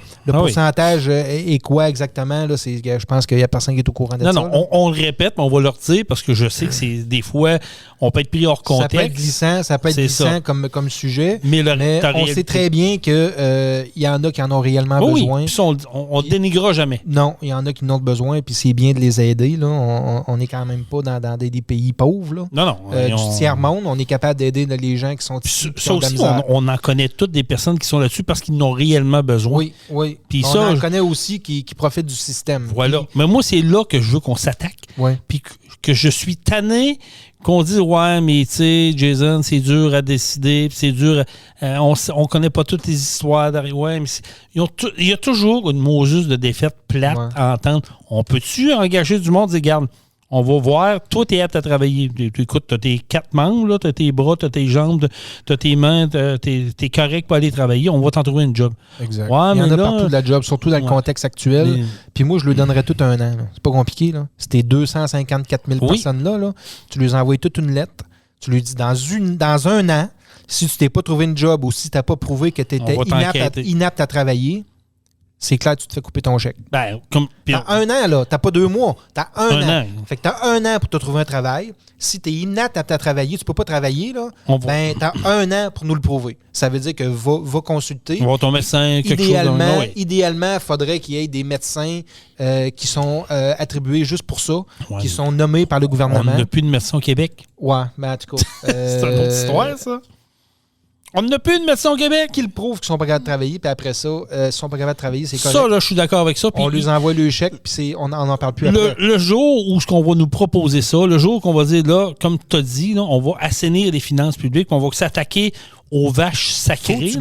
est quoi exactement? Là, je pense qu'il n'y a personne qui est au courant de ça. Non, on le répète, mais on va le retirer parce que je sais que c'est des fois, on peut être pris hors contexte. Ça peut être glissant comme sujet, mais on sait très bien qu'il y en a qui en ont réellement besoin. Oui, puis on ne dénigrera jamais. Non, il y en a qui en ont besoin. Puis c'est bien de les aider. Là. On n'est quand même pas dans des pays pauvres. Là. Non. Du tiers-monde, on est capable d'aider les gens qui sont ici. Ça aussi, on en connaît toutes des personnes qui sont là-dessus parce qu'ils n'ont réellement besoin. Oui. Puis on en connaît aussi qui profitent du système. Voilà. Mais moi, c'est là que je veux qu'on s'attaque. Oui. Puis que je suis tanné qu'on dise, ouais, mais tu sais, Jason, c'est dur à décider, puis c'est dur, on connaît pas toutes les histoires derrière. Ouais, mais il y a toujours une Moses de défaite plate à entendre. On peut-tu engager du monde et dire, regarde, on va voir, toi, t'es apte à travailler. Écoute, t'as tes 4 membres, là, t'as tes bras, t'as tes jambes, t'as tes mains, t'es correct pour aller travailler, on va t'en trouver une job. Exact. Ouais, il y en a partout de la job, surtout dans le contexte actuel. Puis moi, je lui donnerais tout un an. Là. C'est pas compliqué. Là. C'était 254 000 personnes-là. Là. Tu lui envoies toute une lettre. Tu lui dis, dans un an, si tu t'es pas trouvé une job ou si tu n'as pas prouvé que tu étais inapte à travailler, c'est clair, tu te fais couper ton chèque. Ben, t'as un an, là. T'as pas 2 mois. T'as un an. Fait que t'as un an pour te trouver un travail. Si t'es inapte à travailler, tu peux pas travailler, là. Ben, t'as un an pour nous le prouver. Ça veut dire que va consulter. Va ton médecin, quelque chose. Idéalement, il faudrait qu'il y ait des médecins qui sont attribués juste pour ça, qui sont nommés par le gouvernement. On n'a plus de médecins au Québec. Ouais, mais en tout cas. C'est une autre histoire, ça. On n'a plus de médecins au Québec. Qui le prouvent qu'ils sont pas capables de travailler, puis après ça, s'ils sont pas capables de travailler, c'est correct. Ça, là, je suis d'accord avec ça. On lui envoie le chèque, puis on n'en parle plus après. Le jour où on va nous proposer ça, le jour qu'on va dire, là, comme tu as dit, là, on va assainir les finances publiques, puis on va s'attaquer aux vaches sacrées.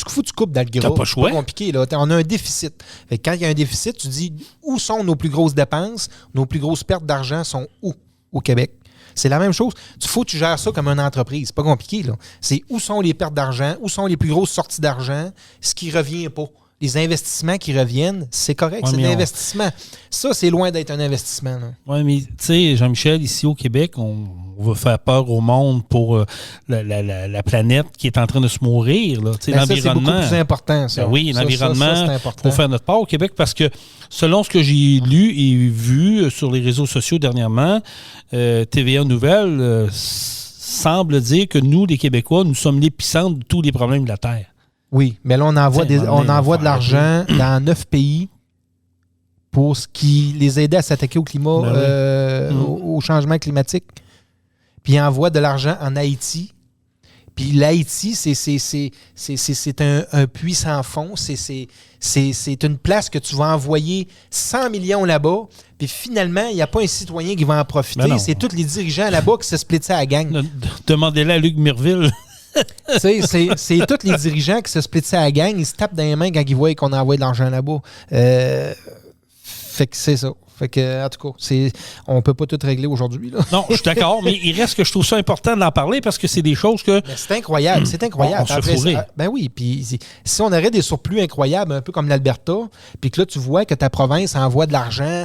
Faut que tu coupes dans le gras. T'as pas le choix. C'est pas compliqué, là. On a un déficit. Fait que quand il y a un déficit, tu dis, où sont nos plus grosses dépenses, nos plus grosses pertes d'argent sont où au Québec? C'est la même chose. Il faut que tu gères ça comme une entreprise. C'est pas compliqué, là. C'est où sont les pertes d'argent, où sont les plus grosses sorties d'argent, ce qui revient pas. Les investissements qui reviennent, c'est correct, c'est de l'investissement. Ça, c'est loin d'être un investissement. Oui, mais tu sais, Jean-Michel, ici au Québec, on veut faire peur au monde pour la planète qui est en train de se mourir. Là. Ben l'environnement, ça, c'est beaucoup plus important. Ça. Ben oui, l'environnement, il faut faire notre part au Québec parce que selon ce que j'ai lu et vu sur les réseaux sociaux dernièrement, TVA Nouvelles semble dire que nous, les Québécois, nous sommes l'épicentre de tous les problèmes de la Terre. Oui, mais là, on envoie de l'argent dans 9 pays pour ce qui les aider à s'attaquer au climat, au changement climatique. Puis ils envoient de l'argent en Haïti. Puis l'Haïti, c'est un puits sans fond. C'est une place que tu vas envoyer 100 millions là-bas. Puis finalement, il n'y a pas un citoyen qui va en profiter. C'est tous les dirigeants là-bas qui se splittent à la gang. Demandez-le à Luc Mirville. C'est tous les dirigeants qui se splittent à la gang, ils se tapent dans les mains quand ils voient qu'on envoie de l'argent là-bas. Fait que c'est ça. Fait que, en tout cas, on peut pas tout régler aujourd'hui. Là. Non, je suis d'accord, mais il reste que je trouve ça important d'en parler parce que c'est des choses que... Mais c'est incroyable, c'est incroyable. On se fourrait. Ben oui, puis si on aurait des surplus incroyables, un peu comme l'Alberta, puis que là, tu vois que ta province envoie de l'argent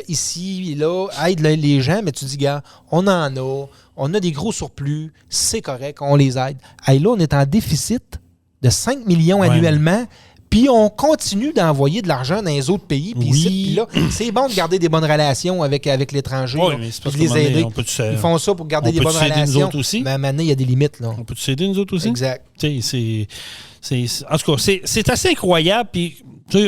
ici, là, aide les gens, mais tu dis, gars, on a des gros surplus, c'est correct, on les aide. Hey, là, on est en déficit de 5 millions annuellement, puis on continue d'envoyer de l'argent dans les autres pays. Puis ici, puis là, c'est bon de garder des bonnes relations avec l'étranger. Oui, mais c'est parce de les aider. Ils font ça pour garder des bonnes relations. Nous autres aussi. Mais maintenant, il y a des limites. Là. On peut s'aider nous autres aussi. Exact. En tout cas, c'est assez incroyable. Puis,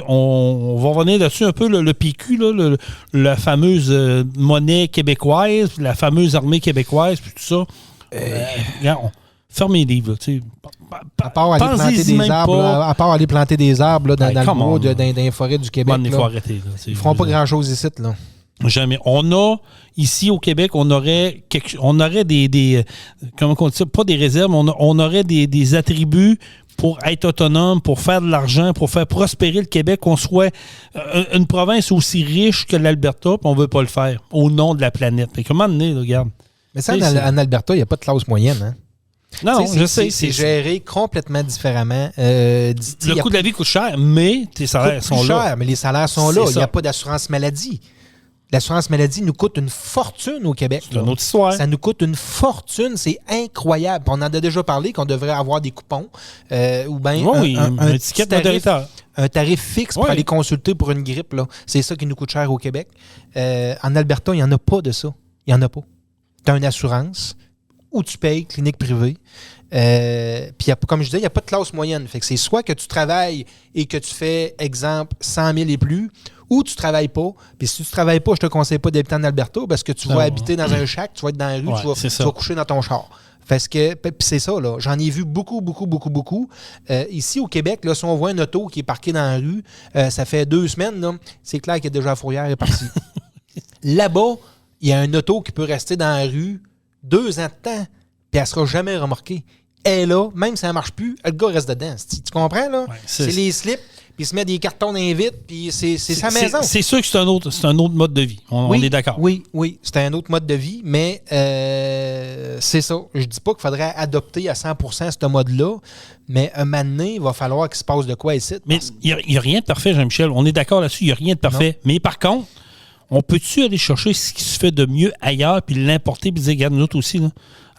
on va revenir là-dessus un peu, le PQ, là, la fameuse monnaie québécoise, la fameuse armée québécoise, puis tout ça. Fermez les livres. À part aller planter des arbres, à part aller planter des arbres là, dans le bois, dans les forêts du Québec. Il faut arrêter. Ils ne feront pas grand-chose ici. Là. Jamais. On a, ici au Québec, on aurait des comment on dit ça, pas des réserves, on aurait des attributs pour être autonome, pour faire de l'argent, pour faire prospérer le Québec, qu'on soit une province aussi riche que l'Alberta, puis on ne veut pas le faire, au nom de la planète. Et comment donner, regarde. Mais ça, en Alberta, il n'y a pas de classe moyenne, hein? Non, je sais. C'est géré complètement différemment. Le coût de la vie coûte cher, mais tes salaires sont là. Cher, mais les salaires sont là. Il n'y a pas d'assurance maladie. L'assurance maladie nous coûte une fortune au Québec. C'est une autre histoire. Ça nous coûte une fortune. C'est incroyable. On en a déjà parlé qu'on devrait avoir des coupons ou bien un ticket modérateur. Un tarif fixe pour aller consulter pour une grippe. Là. C'est ça qui nous coûte cher au Québec. En Alberta, il n'y en a pas de ça. Il n'y en a pas. Tu as une assurance où tu payes, clinique privée. Puis, comme je disais, il n'y a pas de classe moyenne. Fait que c'est soit que tu travailles et que tu fais, exemple, 100 000 et plus, ou tu ne travailles pas. Puis si tu ne travailles pas, je ne te conseille pas d'habiter en Alberta parce que tu vas habiter dans un shack, tu vas être dans la rue, tu vas coucher dans ton char. Parce que, puis c'est ça, là. J'en ai vu beaucoup. Ici, au Québec, là, si on voit un auto qui est parqué dans la rue, ça fait 2 semaines, là, c'est clair qu'il y a déjà la fourrière est partie. Là-bas, il y a un auto qui peut rester dans la rue 2 ans de temps, puis elle ne sera jamais remorquée. Et là, même si ça ne marche plus, le gars reste dedans. Tu comprends, là? Ouais, c'est les slips, puis il se met des cartons dans les vitres, puis c'est sa maison. C'est sûr que c'est un autre mode de vie. On est d'accord. Oui, c'est un autre mode de vie, mais c'est ça. Je dis pas qu'il faudrait adopter à 100% ce mode-là, mais un moment donné, il va falloir qu'il se passe de quoi ici. Mais il n'y a rien de parfait, Jean-Michel. On est d'accord là-dessus, il n'y a rien de parfait. Non. Mais par contre, on peut-tu aller chercher ce qui se fait de mieux ailleurs, puis l'importer, puis dire, regarde, nous autres aussi, là.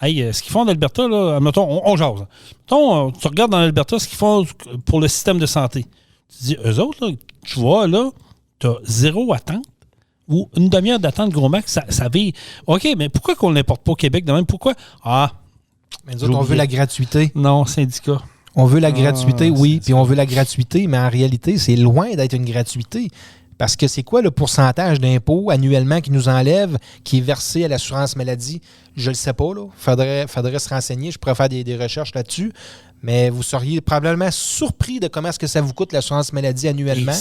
Hey, ce qu'ils font en Alberta, là, mettons, on jase. Mettons, tu regardes dans l'Alberta ce qu'ils font pour le système de santé. Tu dis, eux autres, là, tu vois, là, tu as 0 attente ou une demi-heure d'attente, gros max, ça vit. OK, mais pourquoi qu'on ne l'importe pas au Québec de même? Pourquoi? Mais nous autres, on veut la gratuité. Non, syndicat. On veut la gratuité, oui, puis on veut la gratuité, mais en réalité, c'est loin d'être une gratuité. Parce que c'est quoi le pourcentage d'impôt annuellement qui nous enlève, qui est versé à l'assurance maladie? Je ne le sais pas, là. Faudrait se renseigner. Je pourrais faire des recherches là-dessus. Mais vous seriez probablement surpris de comment est-ce que ça vous coûte l'assurance maladie annuellement.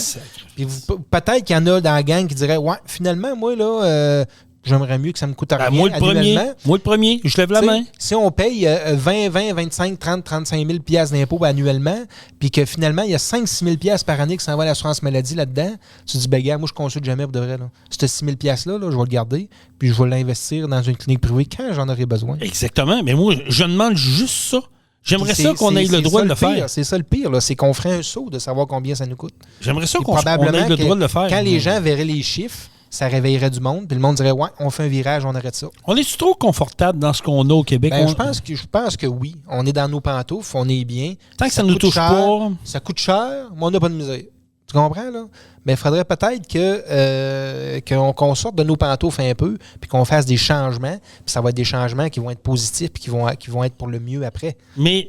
Puis peut-être qu'il y en a dans la gang qui diraient, ouais, finalement, moi, là, j'aimerais mieux que ça me coûte rien Moi, annuellement. le premier, je lève la main. Si on paye 20, 25, 30, 35 000 piastres d'impôts annuellement, puis que finalement, il y a 5-6 000 piastres par année qui s'en va à l'assurance maladie là-dedans, tu te dis, ben gars, moi, je consulte jamais pour de vrai. Là. Ce 6 000 piastres-là, je vais le garder, puis je vais l'investir dans une clinique privée quand j'en aurai besoin. Exactement. Mais moi, je demande juste ça. J'aimerais ça qu'on ait le droit de le faire. C'est ça le pire, là, c'est qu'on ferait un saut de savoir combien ça nous coûte. J'aimerais ça qu'on ait le droit de le faire. Quand les gens verraient les chiffres, ça réveillerait du monde, puis le monde dirait, ouais, on fait un virage, on arrête ça. On est-tu trop confortable dans ce qu'on a au Québec? Ben, je pense que oui. On est dans nos pantoufles, on est bien. Tant que ça ne nous touche pas. Ça coûte cher, mais on n'a pas de misère. Tu comprends, là? Mais il faudrait peut-être qu'on sorte de nos pantoufles un peu, puis qu'on fasse des changements, puis ça va être des changements qui vont être positifs, puis qui vont être pour le mieux après. Mais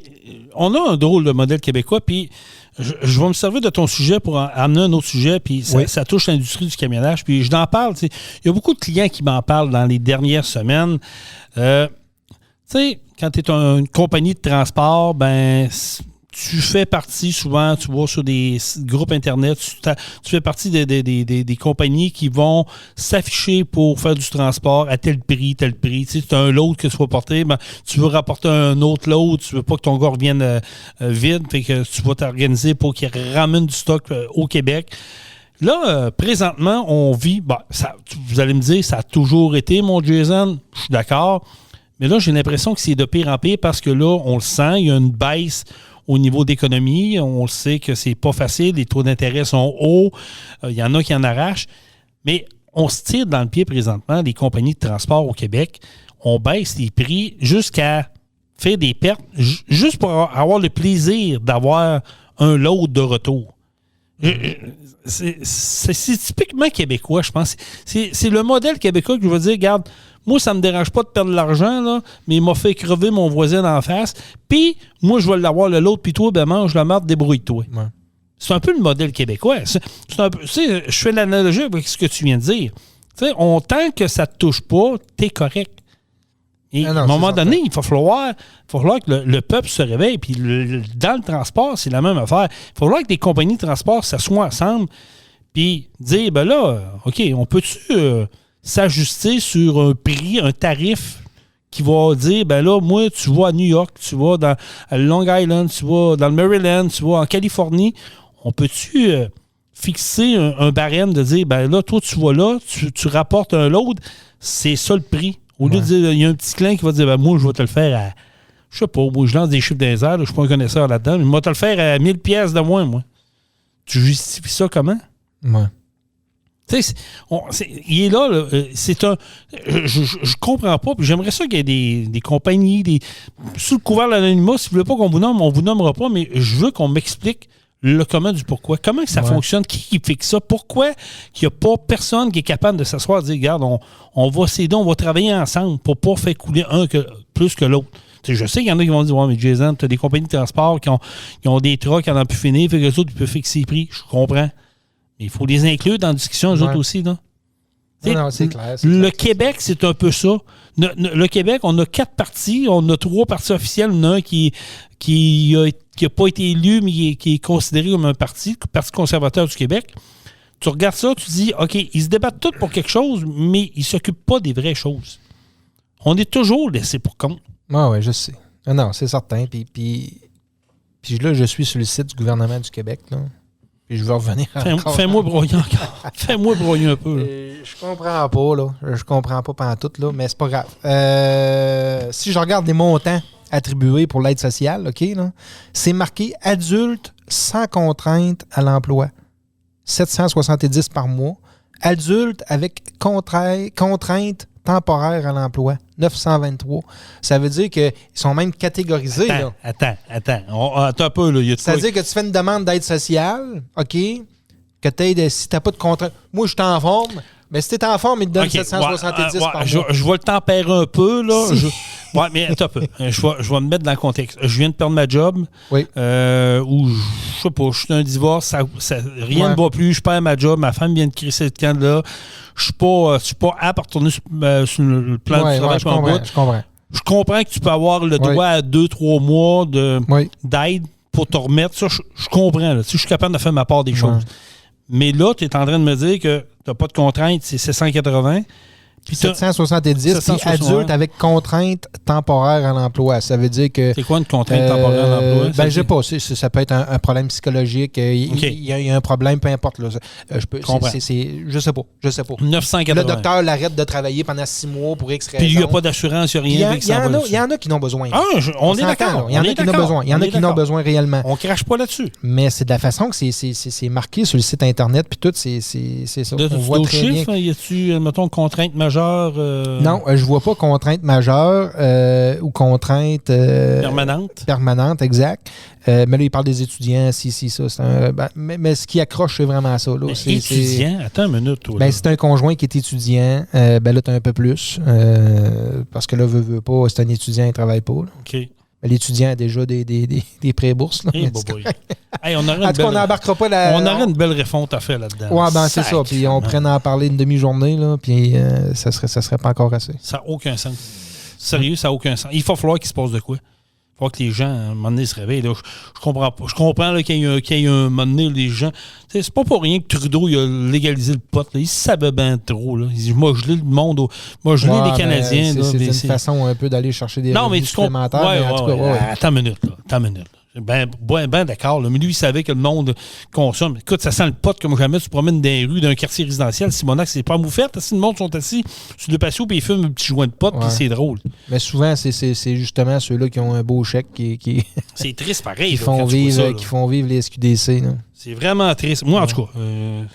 on a un drôle de modèle québécois, puis je vais me servir de ton sujet pour amener un autre sujet, puis ça touche l'industrie du camionnage, puis je t'en parle. Il y a beaucoup de clients qui m'en parlent dans les dernières semaines. Tu sais, quand tu es une compagnie de transport, ben tu fais partie souvent, tu vois, sur des groupes Internet, tu fais partie des compagnies qui vont s'afficher pour faire du transport à tel prix. Tu sais, tu as un load que tu vas porter, ben, tu veux rapporter un autre load, tu veux pas que ton gars revienne vide, fait que tu vas t'organiser pour qu'il ramène du stock au Québec. Là, présentement, on vit, vous allez me dire, ça a toujours été, mon Jason, je suis d'accord, mais là, j'ai l'impression que c'est de pire en pire parce que là, on le sent, il y a une baisse au niveau d'économie. On le sait que c'est pas facile, les taux d'intérêt sont hauts, il y en a qui en arrachent, mais on se tire dans le pied présentement, les compagnies de transport au Québec, on baisse les prix jusqu'à faire des pertes, juste pour avoir le plaisir d'avoir un load de retour. C'est typiquement québécois, je pense. C'est le modèle québécois que je veux dire, regarde, moi, ça me dérange pas de perdre de l'argent, là, mais il m'a fait crever mon voisin d'en face. Puis, moi, je vais l'avoir le l'autre, puis toi, ben mange la marde, débrouille-toi. Ouais. C'est un peu le modèle québécois. C'est un peu, je fais l'analogie avec ce que tu viens de dire. Tant que ça te touche pas, t'es correct. Et à un moment donné, il va falloir que le peuple se réveille. Puis dans le transport, c'est la même affaire. Il va falloir que les compagnies de transport s'assoient ensemble puis dire, ben là, OK, on peut-tu s'ajuster sur un prix, un tarif qui va dire, ben là, moi, tu vas à New York, tu vas à Long Island, tu vas dans le Maryland, tu vas en Californie. On peut-tu fixer un barème de dire, ben là, toi, tu vas là, tu rapportes un load, c'est ça le prix. Au lieu de dire, il y a un petit client qui va dire, ben moi, je vais te le faire à, je sais pas, moi, je lance des chiffres dans les airs, je ne suis pas un connaisseur là-dedans, mais je vais te le faire à 1000 pièces de moins, moi. Tu justifies ça comment? Ouais. Tu sais, il est là, c'est un... Je comprends pas, puis j'aimerais ça qu'il y ait des compagnies, sous le couvert de l'anonymat, si vous voulez pas qu'on vous nomme, on vous nommera pas, mais je veux qu'on m'explique le comment du pourquoi. Comment que ça fonctionne? Qui fixe ça? Pourquoi il n'y a pas personne qui est capable de s'asseoir et de dire, regarde, on va s'aider, on va travailler ensemble pour pas faire couler un plus que l'autre. T'sais, je sais qu'il y en a qui vont dire, ouais, mais Jason, tu as des compagnies de transport qui ont des trucks qui en ont pu finir, fait que les autres, ils peuvent fixer les prix. Je comprends. Mais il faut les inclure dans la discussion, eux autres aussi, là. Non, c'est clair. Le Québec, c'est un peu ça. Le Québec, on a 4 partis. On a 3 partis officiels. Il y en a un qui n'a pas été élu, mais qui est considéré comme un parti, le Parti conservateur du Québec. Tu regardes ça, tu dis, OK, ils se débattent tous pour quelque chose, mais ils ne s'occupent pas des vraies choses. On est toujours laissé pour compte. Oui, je sais. Non, c'est certain. Puis là, je suis sur le site du gouvernement du Québec, là. Puis je vais revenir encore. Fais-moi broyer encore. Fais-moi broyer un peu. Je comprends pas, là. Je comprends pas pantoute, là, mais c'est pas grave. Si je regarde les montants attribués pour l'aide sociale, OK, là, c'est marqué adulte sans contrainte à l'emploi. 770 par mois. Adulte avec contrainte temporaire à l'emploi. 923. Ça veut dire qu'ils sont même catégorisés. Attends un peu. Là. C'est-à-dire que tu fais une demande d'aide sociale, OK, que si tu n'as pas de contrainte. Moi, je suis en forme, mais si tu es en forme, il te donne 770 par mois. Je vais le tempérer un peu. Là. Mais attends un peu. Je vais me mettre dans le contexte. Je viens de perdre ma job. Oui. Ou, je sais pas, je suis un divorce, rien ne va plus, je perds ma job, ma femme vient de crisser le camp de là. Je suis pas apte à retourner sur le plan du travail. Je comprends. Je comprends que tu peux avoir le droit à 2-3 mois d'aide pour te remettre. Ça, je comprends. Là. Si je suis capable de faire ma part des choses. Mais là, tu es en train de me dire que tu n'as pas de contrainte, c'est 780. Puis 770, puis adulte avec contrainte temporaire à l'emploi. Ça veut dire que... C'est quoi une contrainte temporaire à l'emploi? Ben, je sais pas. Ça peut être un problème psychologique. Il y a un problème, peu importe. Là. Je sais pas. 980. Le docteur l'arrête de travailler pendant 6 mois pour X raisons. Puis il n'y a pas d'assurance, il n'y a rien. Il y en a qui n'ont besoin. On est d'accord. Il y en a qui n'ont besoin. Il y en a qui n'ont besoin réellement. On crache pas là-dessus. Mais c'est de la façon que c'est marqué sur le site Internet, puis tout, c'est ça. On voit très bien. Y a-tu, mettons, contrainte majeure? Non, je vois pas contrainte majeure ou contrainte... Permanente, exact. Mais là, il parle des étudiants, ça. Mais ce qui accroche, c'est vraiment ça. Là. Étudiant? Attends une minute, toi. C'est un conjoint qui est étudiant. Là, tu as un peu plus. Parce que là, veut pas, c'est un étudiant, il ne travaille pas. Là. OK. L'étudiant a déjà des pré-bourses. Là, hey, on n'embarquera pas la... On aurait une belle refonte à faire là-dedans. Ouais, c'est ça. Puis on pourrait en parler une demi-journée, là, puis ça serait pas encore assez. Ça n'a aucun sens. Sérieux, ça n'a aucun sens. Il va falloir qu'il se passe de quoi? Il faut que les gens, à un moment donné, se réveillent. Là. Je comprends pas. Je comprends là, qu'il y ait un moment donné, les gens... C'est pas pour rien que Trudeau il a légalisé le pot. Là. Il savait bien trop. Là. Il dit, moi, gelé le monde. Moi, gelé les Canadiens. C'est une façon un peu d'aller chercher des revenus supplémentaires. Attends une minute. Ben d'accord. Là. Mais lui, il savait que le monde consomme. Écoute, ça sent le pot comme jamais. Tu te promènes dans les rues d'un quartier résidentiel. Simonac, c'est pas moufette. Si le monde sont assis sur le patio puis ils fument un petit joint de pot, puis c'est drôle. Mais souvent, c'est justement ceux-là qui ont un beau chèque qui c'est triste pareil. Qui font vivre les SQDC. Là. C'est vraiment triste. Moi, en tout cas,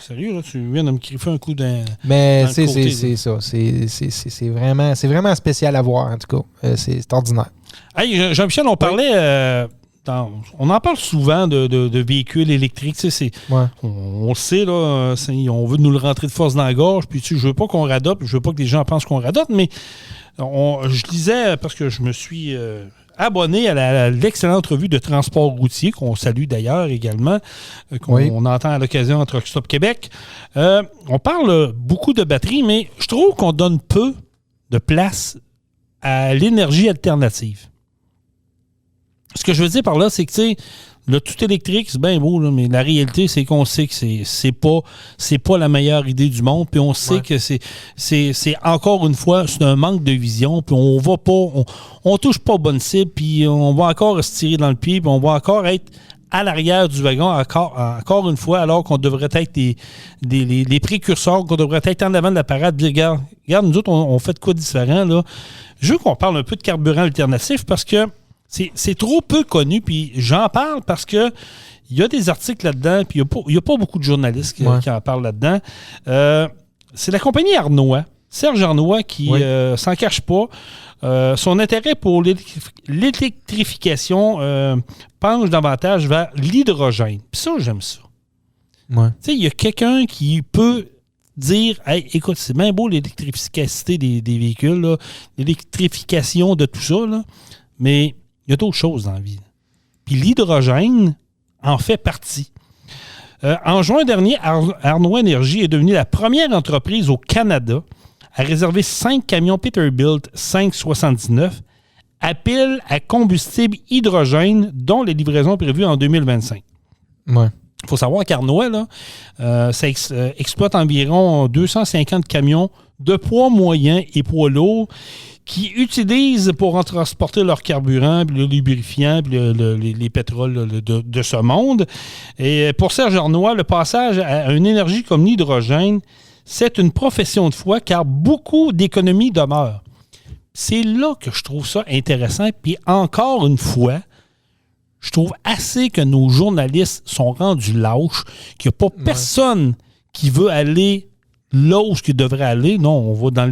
sérieux, là, tu viens de me griffer un coup d'un. Mais c'est ça. C'est vraiment spécial à voir, en tout cas. C'est ordinaire. Hey, Jean-Michel, on parlait. On en parle souvent de véhicules électriques. Tu sais, on le sait, là, on veut nous le rentrer de force dans la gorge. Puis je veux pas qu'on radote, je veux pas que les gens pensent qu'on radote, mais je lisais, parce que je me suis abonné à l'excellente revue de transport routier, qu'on salue d'ailleurs également, qu'on entend à l'occasion entre Truck Stop Québec. On parle beaucoup de batterie, mais je trouve qu'on donne peu de place à l'énergie alternative. Ce que je veux dire par là, c'est que, tu sais, le tout électrique, c'est bien beau, là, mais la réalité, c'est qu'on sait que c'est pas la meilleure idée du monde, puis on sait que c'est encore une fois, c'est un manque de vision, puis on va pas, on touche pas aux bonnes cibles, puis on va encore se tirer dans le pied, puis on va encore être à l'arrière du wagon, encore une fois, alors qu'on devrait être les précurseurs, qu'on devrait être en avant de la parade, puis regarde, nous autres, on fait de quoi différent, là. Je veux qu'on parle un peu de carburant alternatif, parce que c'est trop peu connu, puis j'en parle parce que il y a des articles là-dedans, puis il n'y a pas beaucoup de journalistes qui en parlent là-dedans. C'est la compagnie Arnois, Serge Arnois, qui s'en cache pas. Son intérêt pour l'électrification penche davantage vers l'hydrogène. Puis ça, j'aime ça. Ouais. Tu sais, il y a quelqu'un qui peut dire, hey, écoute, c'est bien beau l'électrificité des véhicules, là, l'électrification de tout ça, là, mais il y a d'autres choses dans la vie. Puis l'hydrogène en fait partie. En juin dernier, Arnois Énergie est devenue la première entreprise au Canada à réserver 5 camions Peterbilt 579 à pile à combustible hydrogène, dont les livraisons prévues en 2025. Ouais. Il faut savoir qu'Arnois, là, ça exploite environ 250 camions de poids moyen et poids lourd qui utilisent pour en transporter leur carburant, puis le lubrifiant, puis les pétroles de ce monde. Et pour Serge Arnois, le passage à une énergie comme l'hydrogène, c'est une profession de foi car beaucoup d'économies demeurent. C'est là que je trouve ça intéressant. Puis encore une fois, je trouve assez que nos journalistes sont rendus lâches, qu'il n'y a pas personne qui veut aller là où il devrait aller. Non, on va dans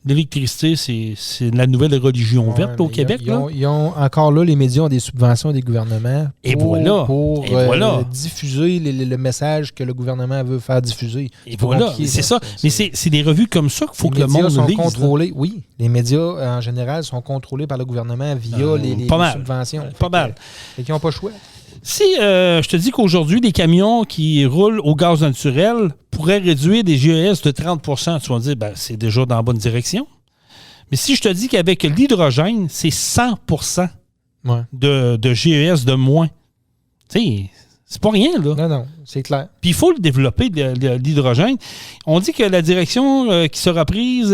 l'électricité, c'est la nouvelle religion verte au Québec. Ils ont encore là, les médias ont des subventions des gouvernements pour diffuser le message que le gouvernement veut faire diffuser. Et voilà, c'est ça. Mais c'est des revues comme ça qu'il faut que le monde lise. Les médias sont contrôlés, oui. Les médias, en général, sont contrôlés par le gouvernement via les subventions. Pas mal. Et qui n'ont pas le choix. Si je te dis qu'aujourd'hui, des camions qui roulent au gaz naturel pourraient réduire des GES de 30 %, tu vas me dire, ben, c'est déjà dans la bonne direction. Mais si je te dis qu'avec l'hydrogène, c'est 100 % de GES de moins, tu sais, C'est pas rien, là. Non, c'est clair. Puis il faut le développer, l'hydrogène. On dit que la direction qui sera prise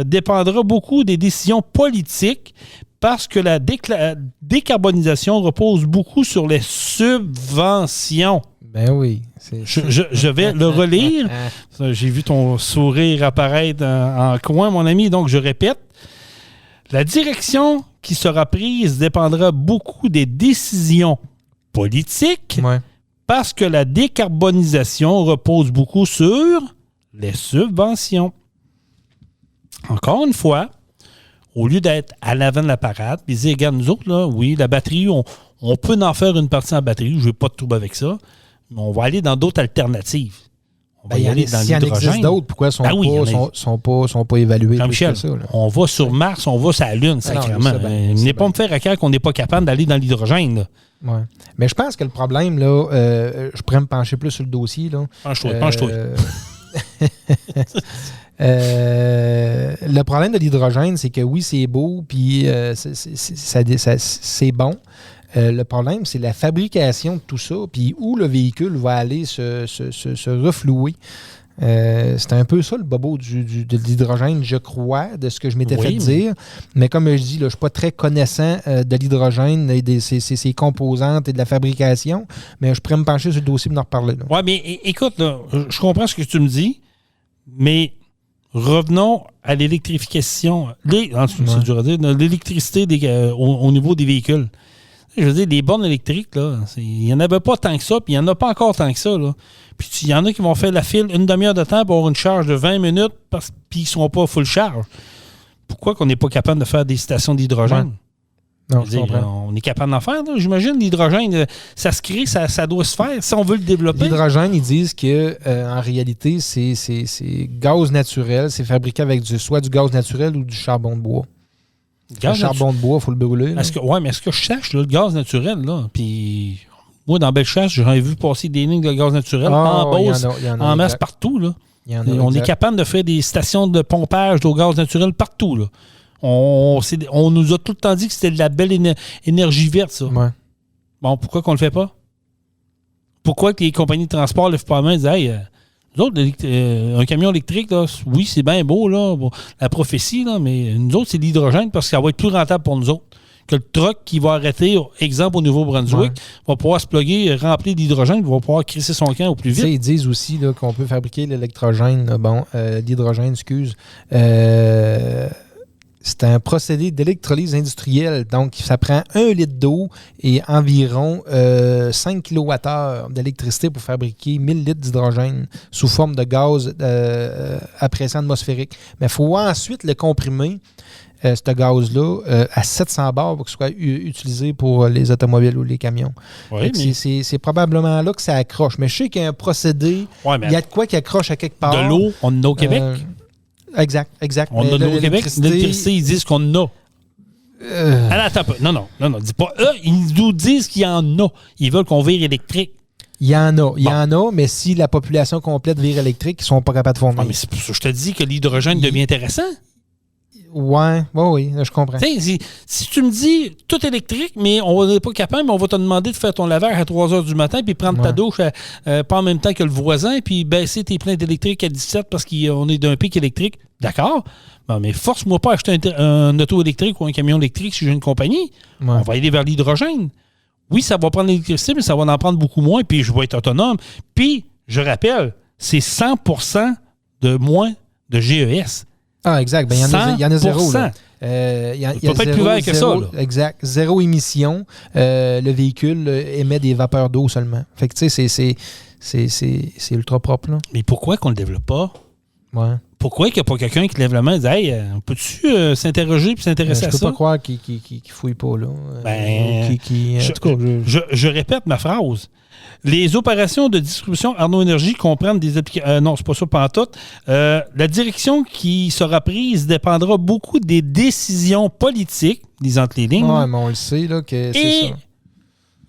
dépendra beaucoup des décisions politiques parce que la décarbonisation repose beaucoup sur les subventions. Ben oui. Je vais le relire. J'ai vu ton sourire apparaître en coin, mon ami. Donc, je répète. La direction qui sera prise dépendra beaucoup des décisions politiques parce que la décarbonisation repose beaucoup sur les subventions. Encore une fois, au lieu d'être à l'avant de la parade, puis dire, regarde, nous autres, là, oui, la batterie, on peut en faire une partie en batterie, je n'ai pas de trouble avec ça, mais on va aller dans d'autres alternatives. On va y aller dans l'hydrogène. S'il y en existe d'autres, pourquoi sont pas évalués? Jean-Michel, on va sur Mars, on va sur la Lune, sacrément. Venez pas me faire à cœur qu'on n'est pas capable d'aller dans l'hydrogène. Là. Ouais. Mais je pense que le problème, là, je pourrais me pencher plus sur le dossier. Là. Penche-toi. Le problème de l'hydrogène, c'est que oui, c'est beau, puis c'est bon. Le problème, c'est la fabrication de tout ça, puis où le véhicule va aller se reflouer. C'est un peu ça le bobo de l'hydrogène, je crois, de ce que je m'étais fait dire. Mais comme je dis, là, je ne suis pas très connaissant de l'hydrogène, et ses composantes et de la fabrication, mais je pourrais me pencher sur le dossier pour en reparler. Oui, mais écoute, là, je comprends ce que tu me dis, mais revenons à l'électrification. C'est dur à dire, l'électricité au niveau des véhicules. Je veux dire, les bornes électriques, là, il n'y en avait pas tant que ça, puis il n'y en a pas encore tant que ça. Là. Puis il y en a qui vont faire la file une demi-heure de temps pour avoir une charge de 20 minutes, puis ils ne sont pas full charge. Pourquoi qu'on n'est pas capable de faire des stations d'hydrogène? Ouais. Non, je comprends. On est capable d'en faire, là. J'imagine l'hydrogène, ça se crée, ça doit se faire si on veut le développer. L'hydrogène, ils disent que en réalité, c'est gaz naturel, c'est fabriqué avec soit du gaz naturel ou du charbon de bois. Le charbon de bois, il faut le brûler. Mais est-ce que je sache, là, le gaz naturel, là, puis moi, dans Bellechasse, j'ai vu passer des lignes de gaz naturel en Beauce, en masse partout, là. On est capable de faire des stations de pompage d'eau gaz naturel partout, là. On nous a tout le temps dit que c'était de la belle énergie verte, ça. Ouais. Bon, pourquoi qu'on le fait pas? Pourquoi que les compagnies de transport lèvent pas la main et disent, hey, nous autres, un camion électrique, là, oui, c'est bien beau, là, la prophétie, là, mais nous autres, c'est l'hydrogène parce que ça va être plus rentable pour nous autres. Que le truck qui va arrêter, exemple au Nouveau-Brunswick, va pouvoir se plugger, remplir d'hydrogène, il va pouvoir crisser son camp au plus vite. Ils disent aussi là, qu'on peut fabriquer l'hydrogène, c'est un procédé d'électrolyse industrielle. Donc, ça prend 1 litre d'eau et environ 5 kWh d'électricité pour fabriquer 1000 litres d'hydrogène sous forme de gaz à pression atmosphérique. Mais il faut ensuite le comprimer, ce gaz-là, à 700 bars pour qu'il soit utilisé pour les automobiles ou les camions. Oui, c'est probablement là que ça accroche. Mais je sais qu'il y a un procédé, il y a de quoi qui accroche à quelque part. De l'eau, on en a au Québec. Exact. On en a au Québec. L'électricité, ils disent qu'on en a. Attends un peu. Non. Dis pas. Ils nous disent qu'il y en a. Ils veulent qu'on vire électrique. Il y en a, mais si la population complète vire électrique, ils ne sont pas capables de fournir. Mais c'est pour ça que je te dis que l'hydrogène devient intéressant. Oui, je comprends. Si tu me dis tout électrique, mais on n'est pas capable, mais on va te demander de faire ton lavage à 3 h du matin, puis prendre ta douche pas en même temps que le voisin, puis baisser tes plaintes électriques à 17 parce qu'on est d'un pic électrique. D'accord. Bon, mais force-moi pas à acheter un auto électrique ou un camion électrique si j'ai une compagnie. Ouais. On va aller vers l'hydrogène. Oui, ça va prendre l'électricité, mais ça va en prendre beaucoup moins, puis je vais être autonome. Puis, je rappelle, c'est 100% de moins de GES. Ah, exact. Ben, il y en a zéro. Là. Il peut pas être plus vert que ça. Là. Exact. 0 émission. Le véhicule émet des vapeurs d'eau seulement. Fait que, tu sais, c'est ultra propre. Là. Mais pourquoi qu'on ne le développe pas? Ouais. Pourquoi qu'il n'y a pas quelqu'un qui lève la main et dit « Hey, peux-tu s'interroger et s'intéresser à ça? » Je peux pas croire qu'il fouille pas, là. Je répète ma phrase. Les opérations de distribution Arnaud Énergie comprennent des applications... non, c'est pas ça pantoute. La direction qui sera prise dépendra beaucoup des décisions politiques, disant entre les lignes. Oui, mais on le sait, là, que c'est ça.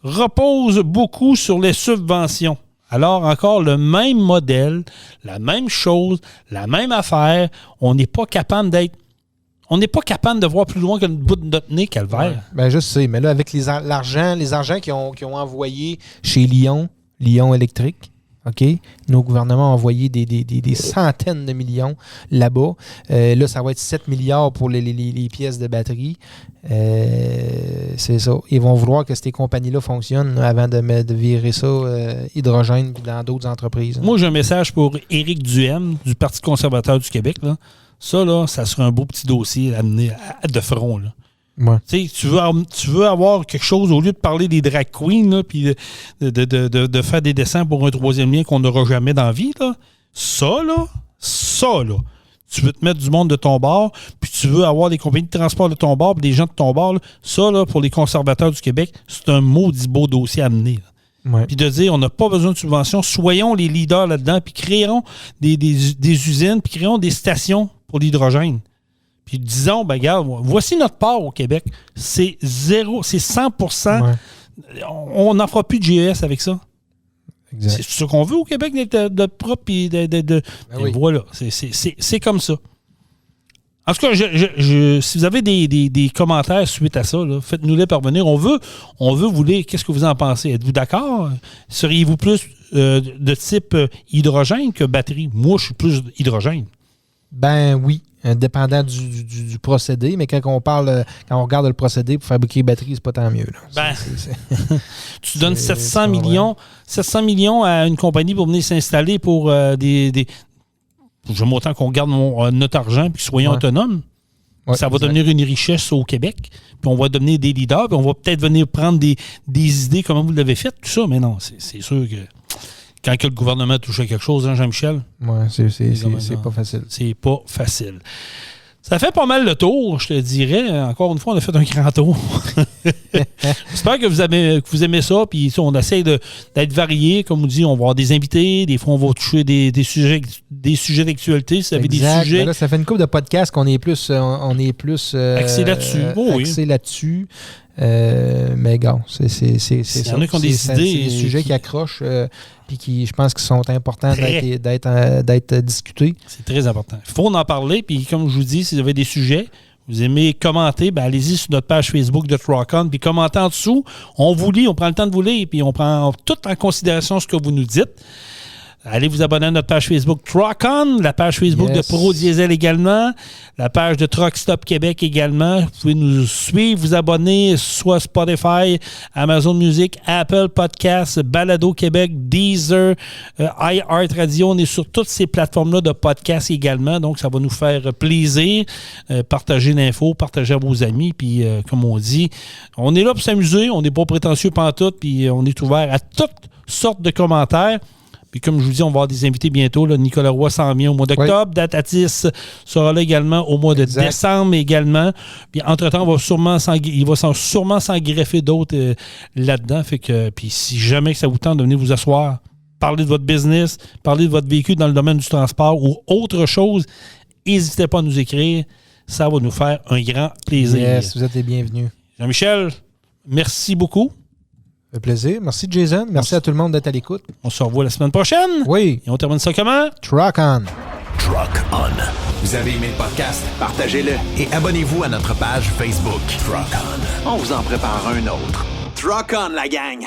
Repose beaucoup sur les subventions. Alors, encore le même modèle, la même chose, la même affaire. On n'est pas capable de voir plus loin que le bout de notre nez, Calvaire. Ouais. Ben, je sais, mais là, avec l'argent qu'ils ont envoyé chez Lyon, Lyon Électrique. OK? Nos gouvernements ont envoyé des centaines de millions là-bas. Là, ça va être 7 milliards pour les pièces de batterie. C'est ça. Ils vont vouloir que ces compagnies-là fonctionnent avant de virer ça hydrogène dans d'autres entreprises. Moi, j'ai un message pour Éric Duhaime, du Parti conservateur du Québec. Là. Ça, là, ça serait un beau petit dossier à amener de front. Là. Ouais. Tu veux avoir quelque chose, au lieu de parler des drag queens, là, puis de faire des dessins pour un troisième lien qu'on n'aura jamais dans la vie, là, ça, là, tu veux te mettre du monde de ton bord, puis tu veux avoir des compagnies de transport de ton bord, puis des gens de ton bord, là, ça, là, pour les conservateurs du Québec, c'est un maudit beau dossier à amener. Ouais. Puis de dire, on n'a pas besoin de subventions, soyons les leaders là-dedans, puis créerons des usines, puis créons des stations pour l'hydrogène. Puis disons, ben regarde, voici notre part au Québec. C'est 100%. Ouais. On n'en fera plus de GES avec ça. Exact. C'est ce qu'on veut au Québec, d'être propre. Puis oui. Voilà, c'est comme ça. En tout cas, si vous avez des commentaires suite à ça, là, faites-nous-les parvenir. On veut vous lire. Qu'est-ce que vous en pensez? Êtes-vous d'accord? Seriez-vous plus de type hydrogène que batterie? Moi, je suis plus hydrogène. Ben oui. Dépendant du procédé, mais quand on regarde le procédé pour fabriquer une batterie, c'est pas tant mieux. Là. Tu donnes 700 millions à une compagnie pour venir s'installer pour j'aime autant qu'on garde notre argent et que soyons autonomes. Ouais, ça va devenir une richesse au Québec, puis on va devenir des leaders, puis on va peut-être venir prendre des idées comme vous l'avez fait, tout ça, mais non, c'est sûr que quand le gouvernement touche à quelque chose, hein, Jean-Michel? Oui, c'est pas facile. C'est pas facile. Ça fait pas mal le tour, je te dirais. Encore une fois, on a fait un grand tour. J'espère que vous aimez ça. Puis on essaie d'être varié. Comme on dit, on va avoir des invités. Des fois, on va toucher des sujets d'actualité. Si vous avez des sujets. Mais là, ça fait une couple de podcasts qu'on est plus axé là-dessus. Axé là-dessus. Mais gars, c'est ça. Il y en a qui ont des idées. C'est des sujets qui accrochent puis qui, je pense, qui sont importants d'être discutés. C'est très important. Il faut en parler. Puis comme je vous dis, si vous avez des sujets, vous aimez commenter, ben allez-y sur notre page Facebook de Truck On, puis commentez en dessous. On vous lit, on prend le temps de vous lire, puis on prend tout en considération ce que vous nous dites. Allez vous abonner à notre page Facebook Truck On, la page Facebook de Pro Diesel également, la page de Truck Stop Québec également. Vous pouvez nous suivre, vous abonner, soit Spotify, Amazon Music, Apple Podcasts, Balado Québec, Deezer, iHeart Radio. On est sur toutes ces plateformes-là de podcasts également, donc ça va nous faire plaisir. Partagez l'info, partagez à vos amis, puis comme on dit, on est là pour s'amuser, on n'est pas prétentieux pantoute, puis on est ouvert à toutes sortes de commentaires. Puis comme je vous dis, on va avoir des invités bientôt. Là. Nicolas Roy s'en vient au mois d'octobre. Oui. Datatis sera là également au mois de décembre également. Puis entre-temps, il va sûrement s'en greffer d'autres là-dedans. Fait que, puis si jamais ça vous tente de venir vous asseoir, parler de votre business, parler de votre véhicule dans le domaine du transport ou autre chose, n'hésitez pas à nous écrire. Ça va nous faire un grand plaisir. Yes, vous êtes les bienvenus. Jean-Michel, merci beaucoup. Un plaisir. Merci, Jason. Merci à tout le monde d'être à l'écoute. On se revoit la semaine prochaine. Oui. Et on termine ça comment? Truck On. Truck On. Vous avez aimé le podcast? Partagez-le. Et abonnez-vous à notre page Facebook. Truck On. On vous en prépare un autre. Truck On, la gang!